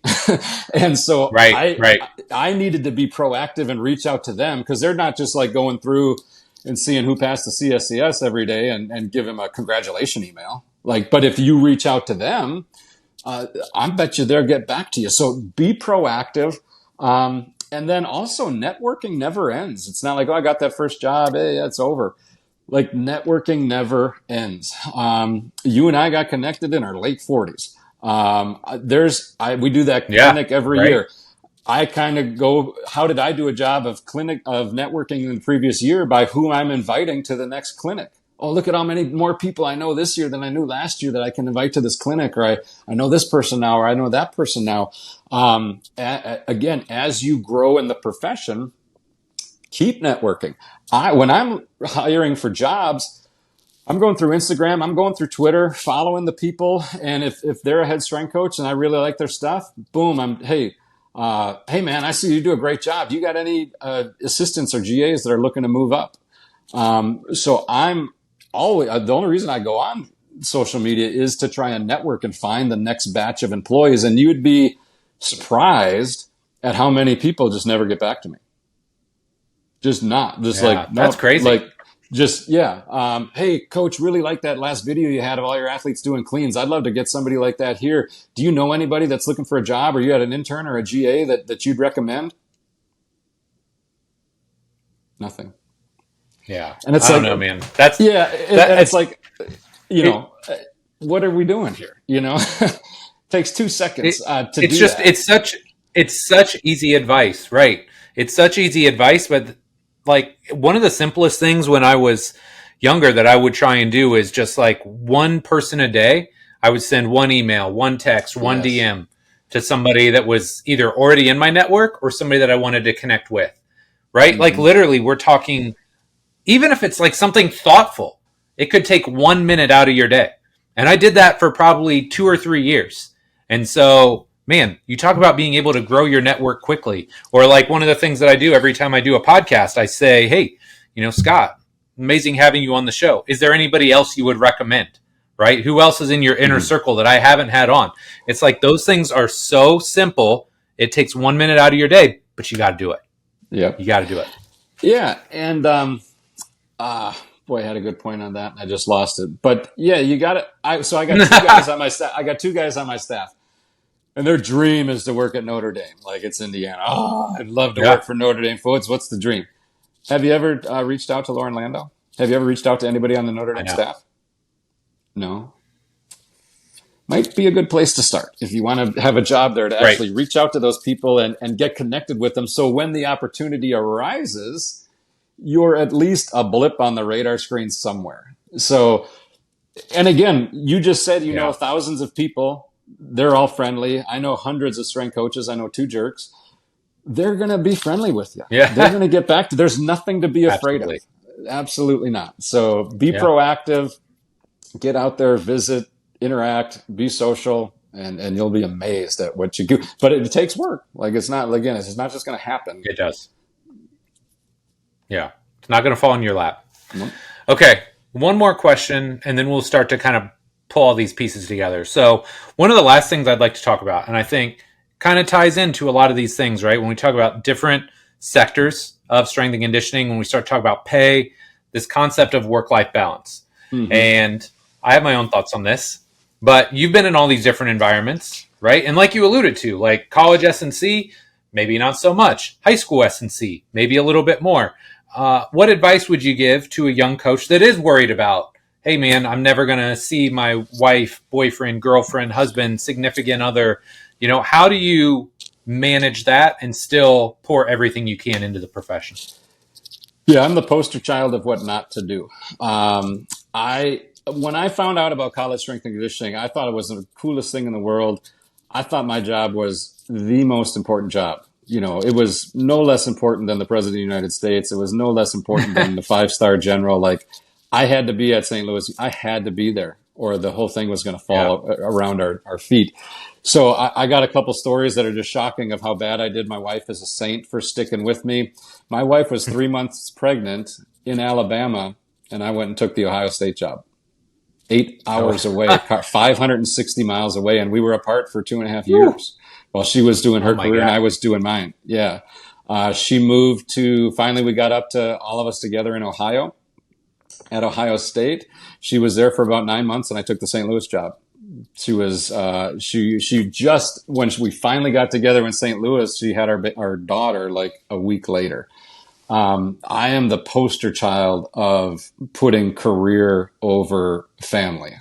Speaker 2: And so I needed to be proactive and reach out to them, because they're not just like going through and seeing who passed the CSCS every day and give them a congratulation email. But if you reach out to them, I bet you they'll get back to you. So be proactive. And then also, networking never ends. It's not like, oh, I got that first job. Hey, that's over. Like, networking never ends. You and I got connected in our late 40s. We do that clinic every year. I kind of go, how did I do a job of networking in the previous year? By who I'm inviting to the next clinic. Oh, look at how many more people I know this year than I knew last year that I can invite to this clinic, or I know this person now, or I know that person now. Again, as you grow in the profession, keep networking. When I'm hiring for jobs, I'm going through Instagram, I'm going through Twitter, following the people. And if they're a head strength coach and I really like their stuff, boom, hey man, I see you do a great job. You got any assistants or GAs that are looking to move up? So I'm always, the only reason I go on social media is to try and network and find the next batch of employees. And you'd be surprised at how many people just never get back to me. That's crazy. Hey, coach, really like that last video you had of all your athletes doing cleans. I'd love to get somebody like that here. Do you know anybody that's looking for a job, or you had an intern or a GA that you'd recommend? Nothing.
Speaker 1: Yeah. And it's I don't know, man. That's
Speaker 2: it's like, what are we doing here? It takes 2 seconds to do that. It's such easy advice, right?
Speaker 1: It's such easy advice, but like one of the simplest things when I was younger that I would try and do is just like one person a day. I would send one email, one text, one DM to somebody that was either already in my network or somebody that I wanted to connect with, right? Mm-hmm. Like literally we're talking, even if it's like something thoughtful, it could take 1 minute out of your day. And I did that for probably 2 or 3 years. And so, man, you talk about being able to grow your network quickly. Or like one of the things that I do every time I do a podcast, I say, hey, Scott, amazing having you on the show. Is there anybody else you would recommend, right? Who else is in your inner circle that I haven't had on? It's like those things are so simple It takes 1 minute out of your day, but you got to do it.
Speaker 2: Yeah.
Speaker 1: You got to do it.
Speaker 2: Yeah. And, boy, I had a good point on that. And I just lost it. But yeah, you got it. So I got two guys on my staff. And their dream is to work at Notre Dame, like it's Indiana. Oh, I'd love to work for Notre Dame. What's the dream? Have you ever reached out to Lauren Landau? Have you ever reached out to anybody on the Notre Dame staff? No. Might be a good place to start if you want to have a job there, to actually reach out to those people and get connected with them. So when the opportunity arises, you're at least a blip on the radar screen somewhere. So, and again, you just said, you know, thousands of people. They're all friendly. I know hundreds of strength coaches. I know 2 jerks. They're going to be friendly with you. Yeah. They're going to get back to, there's nothing to be afraid of. Absolutely not. So be proactive, get out there, visit, interact, be social, and you'll be amazed at what you do. But it takes work. Like it's not just going to happen.
Speaker 1: It does. Yeah. It's not going to fall in your lap. Mm-hmm. Okay. One more question, and then we'll start to kind of pull all these pieces together. So one of the last things I'd like to talk about, and I think kind of ties into a lot of these things, right? When we talk about different sectors of strength and conditioning, when we start to talk about pay, this concept of work-life balance. Mm-hmm. And I have my own thoughts on this, but you've been in all these different environments, right? And like you alluded to, like college S&C, maybe not so much. High school S&C, maybe a little bit more. What advice would you give to a young coach that is worried about, hey man, I'm never going to see my wife, boyfriend, girlfriend, husband, significant other. You know, how do you manage that and still pour everything you can into the profession?
Speaker 2: Yeah, I'm the poster child of what not to do. When I found out about college strength and conditioning, I thought it was the coolest thing in the world. I thought my job was the most important job. You know, it was no less important than the President of the United States. It was no less important than the 5-star general. Like, I had to be at St. Louis. I had to be there, or the whole thing was going to fall around our feet. So I got a couple stories that are just shocking of how bad I did. My wife is a saint for sticking with me. My wife was 3 months pregnant in Alabama, and I went and took the Ohio State job. 8 hours away, 560 miles away, and we were apart for 2.5 years while she was doing her career and I was doing mine. Yeah. She moved to, finally we got up to all of us together in Ohio. At Ohio State, she was there for about 9 months, and I took the St. Louis job. She was she just, when we finally got together in St. Louis, she had our daughter like a week later. I am the poster child of putting career over family.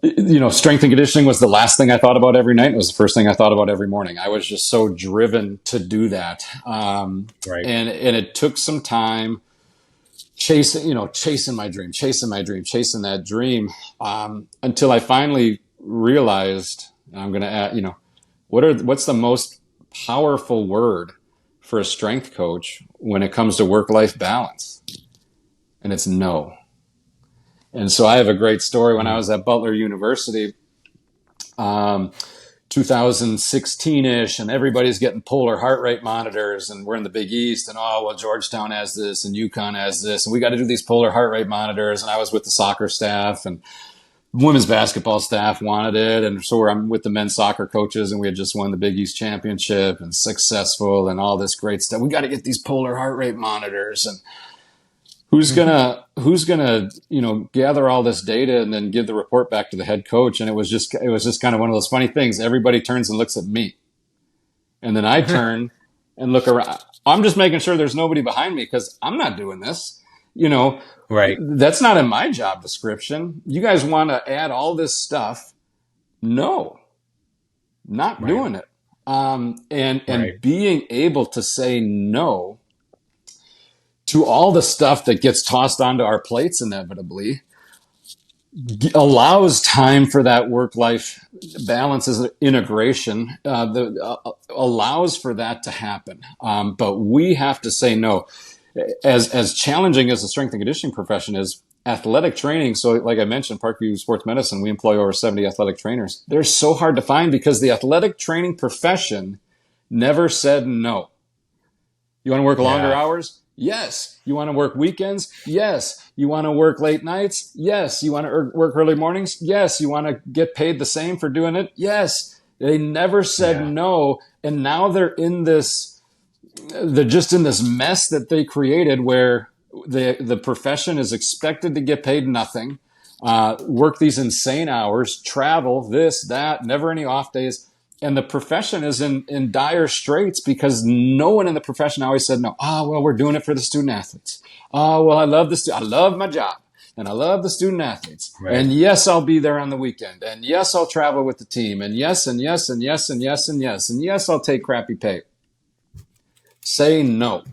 Speaker 2: You know, strength and conditioning was the last thing I thought about every night. It was the first thing I thought about every morning. I was just so driven to do that, and it took some time. Chasing my dream, chasing that dream, until I finally realized, and I'm going to add, what's the most powerful word for a strength coach when it comes to work-life balance? And it's no. And so I have a great story. When I was at Butler University, 2016-ish, and everybody's getting polar heart rate monitors, and we're in the Big East, and Georgetown has this, and UConn has this, and we got to do these polar heart rate monitors. And I was with the soccer staff, and women's basketball staff wanted it, and so I'm with the men's soccer coaches, and we had just won the Big East championship and successful and all this great stuff. We got to get these polar heart rate monitors, and who's gonna gather all this data and then give the report back to the head coach? And it was just kind of one of those funny things. Everybody turns and looks at me, and then I turn and look around. I'm just making sure there's nobody behind me because I'm not doing this. Right? That's not in my job description. You guys want to add all this stuff? No, not doing it. And being able to say no to all the stuff that gets tossed onto our plates inevitably allows time for that work-life balance as an integration, allows for that to happen. But we have to say no. As challenging as the strength and conditioning profession is, athletic training, so like I mentioned, Parkview Sports Medicine, we employ over 70 athletic trainers. They're so hard to find because the athletic training profession never said no. You want to work longer hours? Yes. You want to work weekends? Yes. You want to work late nights? Yes. You want to work early mornings? Yes. You want to get paid the same for doing it? Yes. They never said no. And now they're just in this mess that they created where the profession is expected to get paid nothing, work these insane hours, travel, this, that, never any off days. And the profession is in dire straits because no one in the profession always said no. Well, we're doing it for the student athletes. Well, I love my job. And I love the student athletes. Right. And yes, I'll be there on the weekend. And yes, I'll travel with the team. And yes, and yes, and yes, and yes, and yes. And yes, I'll take crappy pay. Say no.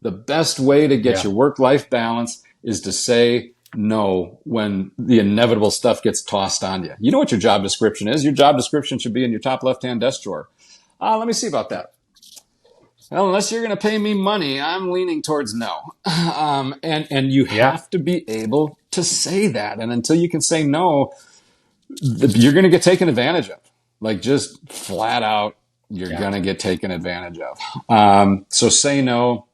Speaker 2: The best way to get your work-life balance is to say no when the inevitable stuff gets tossed on you. You know what your job description is. Your job description should be in your top left-hand desk drawer. Let me see about that. Well, unless you're going to pay me money, I'm leaning towards no. And you have to be able to say that. And until you can say no, you're going to get taken advantage of. Like just flat out, you're going to get taken advantage of. So say no.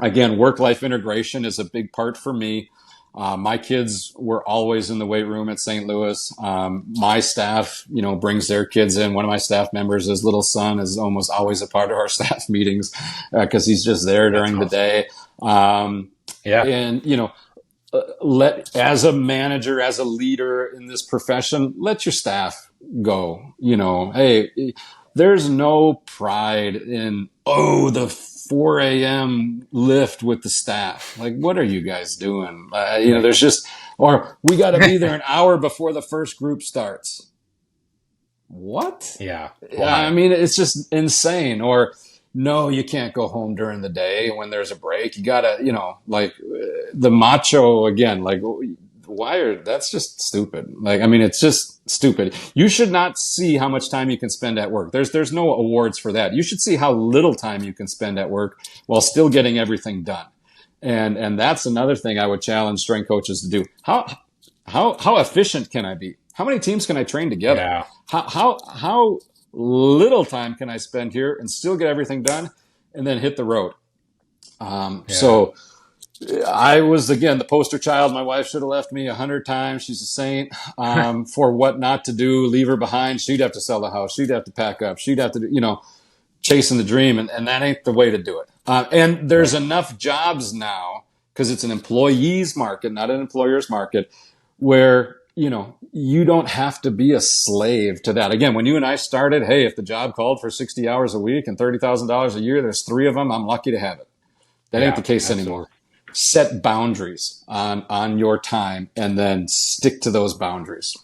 Speaker 2: Again, work-life integration is a big part for me. My kids were always in the weight room at St. Louis. My staff, brings their kids in. One of my staff members, his little son, is almost always a part of our staff meetings because he's just there during the day. And, as a manager, as a leader in this profession, let your staff go. Hey, there's no pride in, the 4 a.m. lift with the staff. Like, what are you guys doing? There's just, or we got to be there an hour before the first group starts. What?
Speaker 1: Yeah.
Speaker 2: I mean, it's just insane. Or no, you can't go home during the day when there's a break. You got to, like the macho again, like that's just stupid. Like, I mean, it's just stupid. You should not see how much time you can spend at work. There's no awards for that. You should see how little time you can spend at work while still getting everything done. And that's another thing I would challenge strength coaches to do. How efficient can I be? How many teams can I train together?
Speaker 1: Yeah.
Speaker 2: How little time can I spend here and still get everything done and then hit the road? So I was, again, the poster child. My wife should have left me 100 times. She's a saint for what not to do, leave her behind. She'd have to sell the house. She'd have to pack up. She'd have to, chasing the dream. And that ain't the way to do it. And there's enough jobs now because it's an employee's market, not an employer's market, where, you don't have to be a slave to that. Again, when you and I started, hey, if the job called for 60 hours a week and $30,000 a year, there's 3 of them. I'm lucky to have it. That ain't the case anymore. Set boundaries on your time and then stick to those boundaries.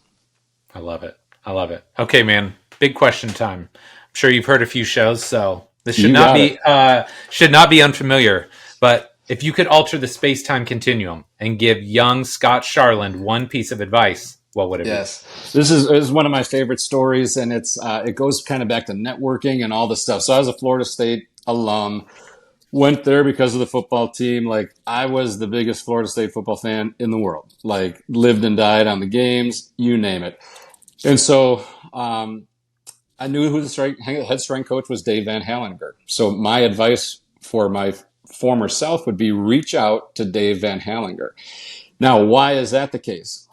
Speaker 1: I love it. Okay, man. Big question time. I'm sure you've heard a few shows, so this should not be unfamiliar. But if you could alter the space-time continuum and give young Scott Charland one piece of advice, what would it be?
Speaker 2: Yes. This is one of my favorite stories, and it goes kind of back to networking and all this stuff. So I was a Florida State alum. Went there because of the football team. Like, I was the biggest Florida State football fan in the world. Like, lived and died on the games, you name it. And so I knew who the head strength coach was, Dave Van Hallinger. So my advice for my former self would be reach out to Dave Van Hallinger. Now, why is that the case?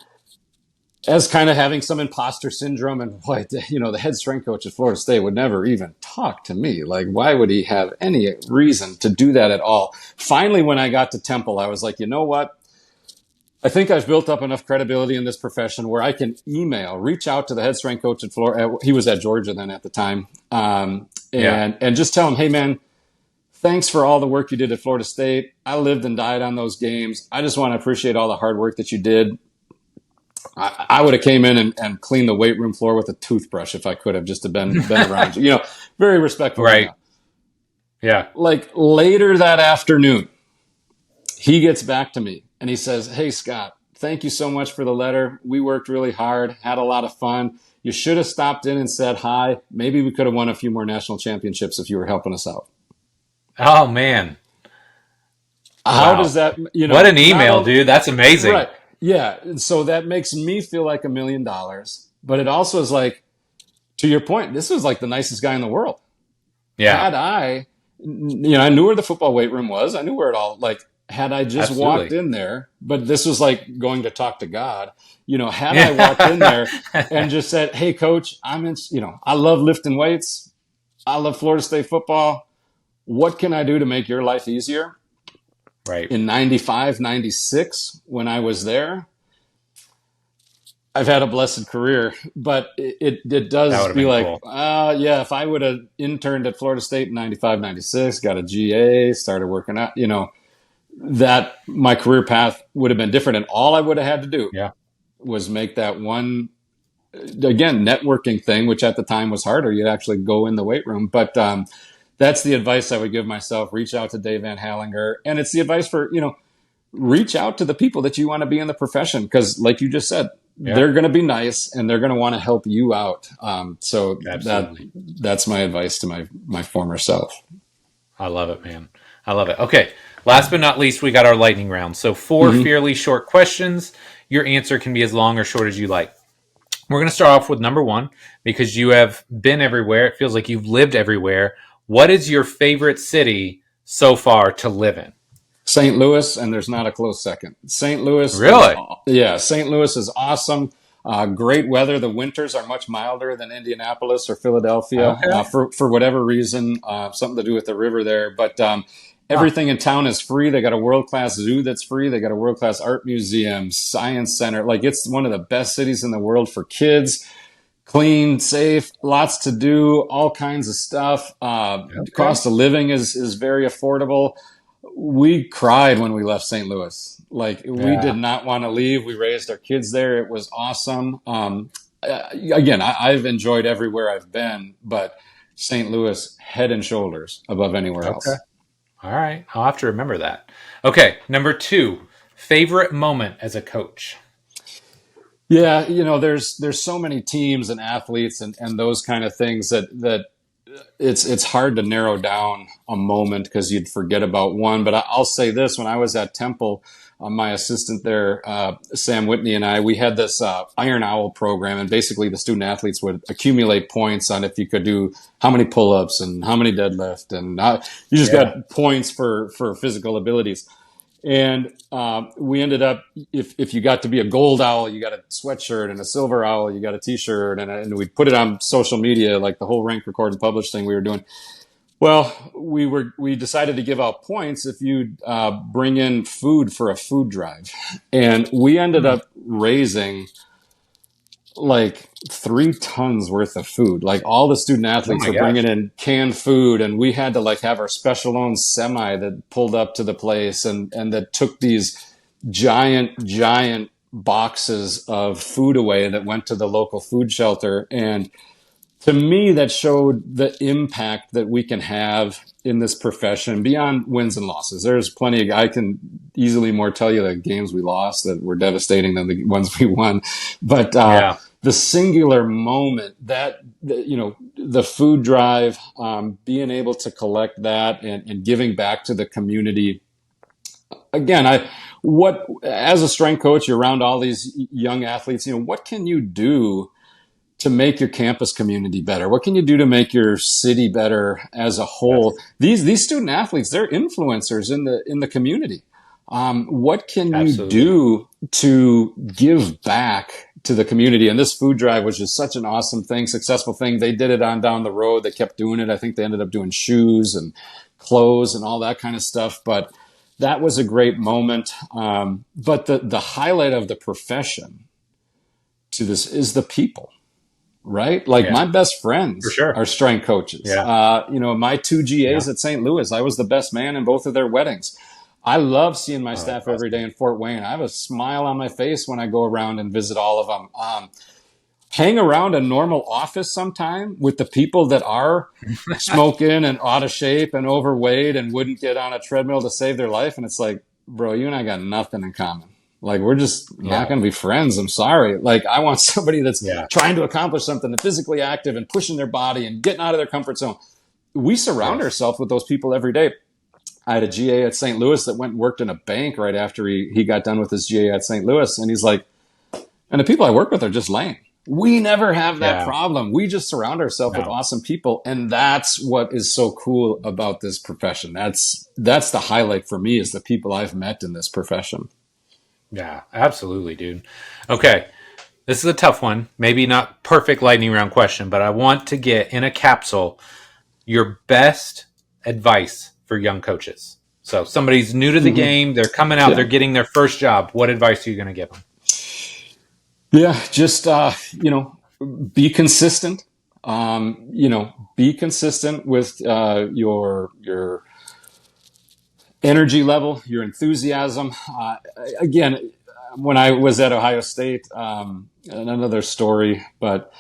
Speaker 2: As kind of having some imposter syndrome, and the head strength coach at Florida State would never even talk to me. Like, why would he have any reason to do that at all? Finally, when I got to Temple, I was like, you know what? I think I've built up enough credibility in this profession where I can reach out to the head strength coach at Florida. He was at Georgia then at the time. And just tell him, hey man, thanks for all the work you did at Florida State. I lived and died on those games. I just want to appreciate all the hard work that you did. I would have came in and cleaned the weight room floor with a toothbrush if I could have, just to been around you. Very respectful.
Speaker 1: Right. Yeah.
Speaker 2: Like, later that afternoon, he gets back to me and he says, hey, Scott, thank you so much for the letter. We worked really hard, had a lot of fun. You should have stopped in and said hi. Maybe we could have won a few more national championships if you were helping us out.
Speaker 1: Oh, man.
Speaker 2: How does that,
Speaker 1: what an email, dude. That's amazing.
Speaker 2: Right. Yeah, so that makes me feel like $1 million, but it also is like, to your point, this was like the nicest guy in the world.
Speaker 1: Yeah.
Speaker 2: Had I knew where the football weight room was. I knew where it all, like, had I just walked in there, but this was like going to talk to God, had I walked in there and just said, hey, coach, I love lifting weights. I love Florida State football. What can I do to make your life easier?
Speaker 1: Right.
Speaker 2: In 95, 96, when I was there, I've had a blessed career, but it does be like, cool. If I would have interned at Florida State in 95, 96, got a GA, started working out, that my career path would have been different. And all I would have had to do was make that one, again, networking thing, which at the time was harder. You'd actually go in the weight room. But that's the advice I would give myself. Reach out to Dave Van Hallinger. And it's the advice for, reach out to the people that you want to be in the profession. Because like you just said, they're going to be nice and they're going to want to help you out. So that's my advice to my former self.
Speaker 1: I love it, man. I love it. Okay. Last but not least, we got our lightning round. So 4 fairly short questions. Your answer can be as long or short as you like. We're going to start off with number 1 because you have been everywhere. It feels like you've lived everywhere. What is your favorite city so far to live in?
Speaker 2: St. Louis, and there's not a close second. St. Louis.
Speaker 1: Really?
Speaker 2: St. Louis is awesome. Great weather. The winters are much milder than Indianapolis or Philadelphia for whatever reason, something to do with the river there. But everything in town is free. They got a world-class zoo that's free. They got a world-class art museum, science center. Like, it's one of the best cities in the world for kids. Clean, safe, lots to do, all kinds of stuff. Cost of living is very affordable. We cried when we left St. Louis. We did not want to leave. We raised our kids there. It was awesome. Again, I've enjoyed everywhere I've been, but St. Louis, head and shoulders above anywhere else.
Speaker 1: All right. I'll have to remember that. Okay. Number 2, favorite moment as a coach.
Speaker 2: Yeah. There's so many teams and athletes and those kind of things that it's hard to narrow down a moment because you'd forget about one. But I'll say this: when I was at Temple, my assistant there, Sam Whitney, and we had this Iron Owl program, and basically the student athletes would accumulate points on if you could do how many pull-ups and how many deadlift, and you just got points for physical abilities. And we ended up, if you got to be a gold owl, you got a sweatshirt, and a silver owl, you got a T-shirt, and we put it on social media, like the whole rank, record, and publish thing we were doing. Well, we decided to give out points if you bring in food for a food drive, and we ended up raising like 3 tons worth of food. Like, all the student athletes were bringing in canned food, and we had to have our special owned semi that pulled up to the place and that took these giant boxes of food away that went to the local food shelter. And to me, that showed the impact that we can have in this profession beyond wins and losses. There's plenty I can easily more tell you the games we lost that were devastating than the ones we won. But the singular moment that, the food drive, being able to collect that and giving back to the community. Again, as a strength coach, you're around all these young athletes, what can you do to make your campus community better? What can you do to make your city better as a whole? Yes. These student athletes, they're influencers in the community. What can you do to give back to the community? And this food drive was just such an awesome thing, successful thing. They did it on down the road. They kept doing it. I think they ended up doing shoes and clothes and all that kind of stuff. But that was a great moment. But the highlight of the profession to this is the people. Right? My best friends are strength coaches. Yeah. My 2 GAs at St. Louis, I was the best man in both of their weddings. I love seeing my staff every day in Fort Wayne. I have a smile on my face when I go around and visit all of them. Hang around a normal office sometime with the people that are smoking and out of shape and overweight and wouldn't get on a treadmill to save their life. And it's like, bro, you and I got nothing in common. We're just not going to be friends. I'm sorry. I want somebody that's trying to accomplish something, and physically active and pushing their body and getting out of their comfort zone. We surround ourselves with those people every day. I had a GA at St. Louis that went and worked in a bank right after he got done with his GA at St. Louis. And he's like, and the people I work with are just lame. We never have that problem. We just surround ourselves with awesome people. And that's what is so cool about this profession. That's the highlight for me, is the people I've met in this profession.
Speaker 1: Yeah, absolutely, dude. Okay. This is a tough one. Maybe not perfect lightning round question, but I want to get in a capsule your best advice for young coaches. So somebody's new to the game. They're coming out. They're getting their first job. What advice are you going to give them?
Speaker 2: Yeah, just, be consistent. Be consistent with your energy level, your enthusiasm. Again, when I was at Ohio State, another story, but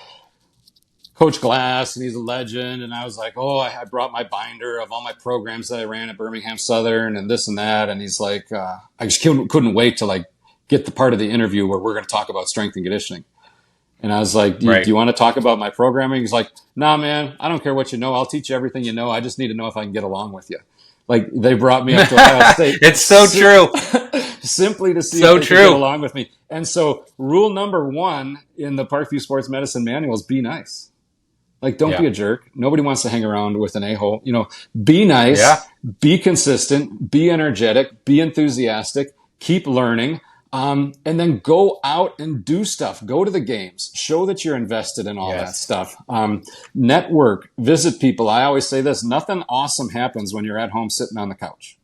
Speaker 2: Coach Glass, and he's a legend. And I was like, I brought my binder of all my programs that I ran at Birmingham Southern and this and that. And he's like, I just couldn't wait to get the part of the interview where we're going to talk about strength and conditioning. And I was like, do you want to talk about my programming? He's like, nah, man, I don't care what you know. I'll teach you everything you know. I just need to know if I can get along with you. Like, they brought me up to Ohio State.
Speaker 1: It's so true.
Speaker 2: Simply to see if they can get along with me. And so rule number 1 in the Parkview Sports Medicine manual is be nice. Like, don't be a jerk. Nobody wants to hang around with an a-hole. Be nice, be consistent, be energetic, be enthusiastic, keep learning. And then go out and do stuff. Go to the games. Show that you're invested in all that stuff. Network. Visit people. I always say this. Nothing awesome happens when you're at home sitting on the couch.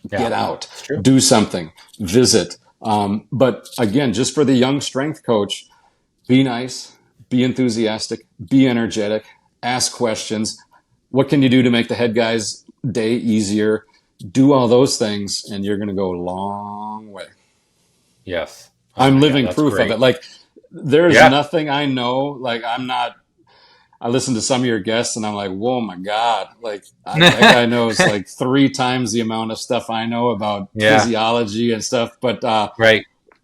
Speaker 2: Get out. Do something. Visit. But again, just for the young strength coach, be nice. Be enthusiastic. Be energetic. Ask questions. What can you do to make the head guy's day easier? Do all those things, and you're going to go a long way.
Speaker 1: Yes.
Speaker 2: I'm living proof of it. Like, there's nothing I know. Like, I listen to some of your guests and I'm like, whoa, my God. Like, that guy knows like 3 times the amount of stuff I know about physiology and stuff. But,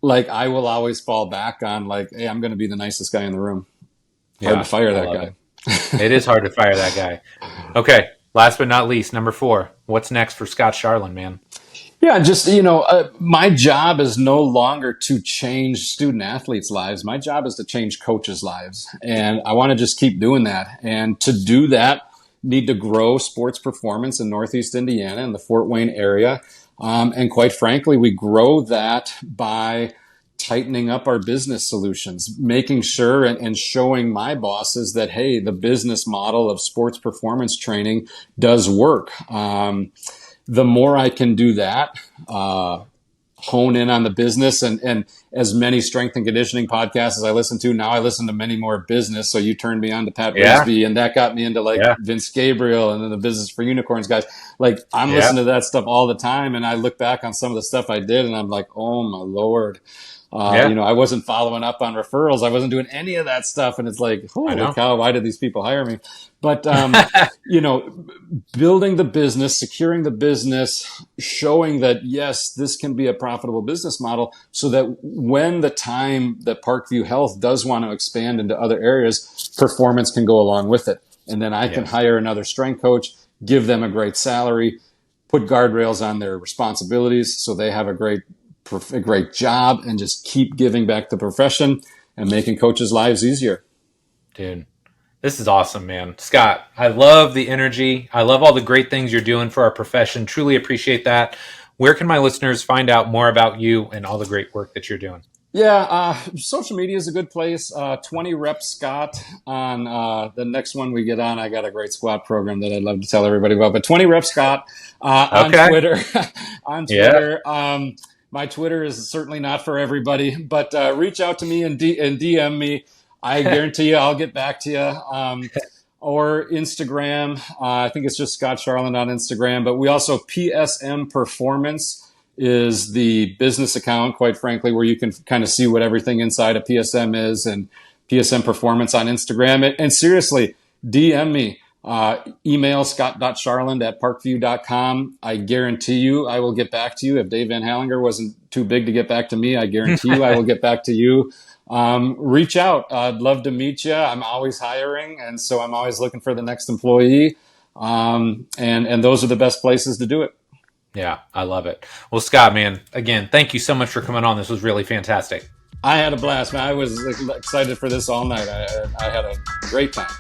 Speaker 2: like, I will always fall back on like, hey, I'm going to be the nicest guy in the room. Hard to fire that guy.
Speaker 1: It is hard to fire that guy. Okay. Last but not least, number 4. What's next for Scott Charland, man?
Speaker 2: Yeah, just, my job is no longer to change student athletes' lives. My job is to change coaches' lives. And I want to just keep doing that. And to do that, need to grow sports performance in Northeast Indiana and the Fort Wayne area. And quite frankly, we grow that by tightening up our business solutions, making sure and showing my bosses that, hey, the business model of sports performance training does work. The more I can do that, hone in on the business, and as many strength and conditioning podcasts as I listen to, now I listen to many more business. So you turned me on to Pat Brisby, and that got me into Vince Gabriel and then the Business for Unicorns guys. Like, I'm listening to that stuff all the time, and I look back on some of the stuff I did and I'm like, oh my Lord. I wasn't following up on referrals. I wasn't doing any of that stuff. And it's like, holy cow, why did these people hire me? But, building the business, securing the business, showing that, yes, this can be a profitable business model, so that when the time that Parkview Health does want to expand into other areas, performance can go along with it. And then I can hire another strength coach, give them a great salary, put guardrails on their responsibilities so they have a great job, and just keep giving back the profession and making coaches' lives easier.
Speaker 1: Dude, this is awesome, man. Scott, I love the energy. I love all the great things you're doing for our profession. Truly appreciate that. Where can my listeners find out more about you and all the great work that you're doing?
Speaker 2: Yeah, social media is a good place. 20 Rep Scott on the next one we get on. I got a great squat program that I'd love to tell everybody about. But 20 Rep Scott on Twitter. On Twitter. My Twitter is certainly not for everybody, but reach out to me and DM me. I guarantee you I'll get back to you. Or Instagram. I think it's just Scott Charland on Instagram. But we also, PSM Performance is the business account, quite frankly, where you can kind of see what everything inside of PSM is, and PSM Performance on Instagram. And seriously, DM me. Email scott.charland@parkview.com. I guarantee you I will get back to you. If Dave Van Hallinger wasn't too big to get back to me, I guarantee you I will get back to you. Reach out. I'd love to meet you. I'm always hiring, and so I'm always looking for the next employee. And those are the best places to do it.
Speaker 1: Yeah, I love it. Well, Scott, man, again, thank you so much for coming on. This was really fantastic.
Speaker 2: I had a blast, man. I was excited for this all night. I had a great time.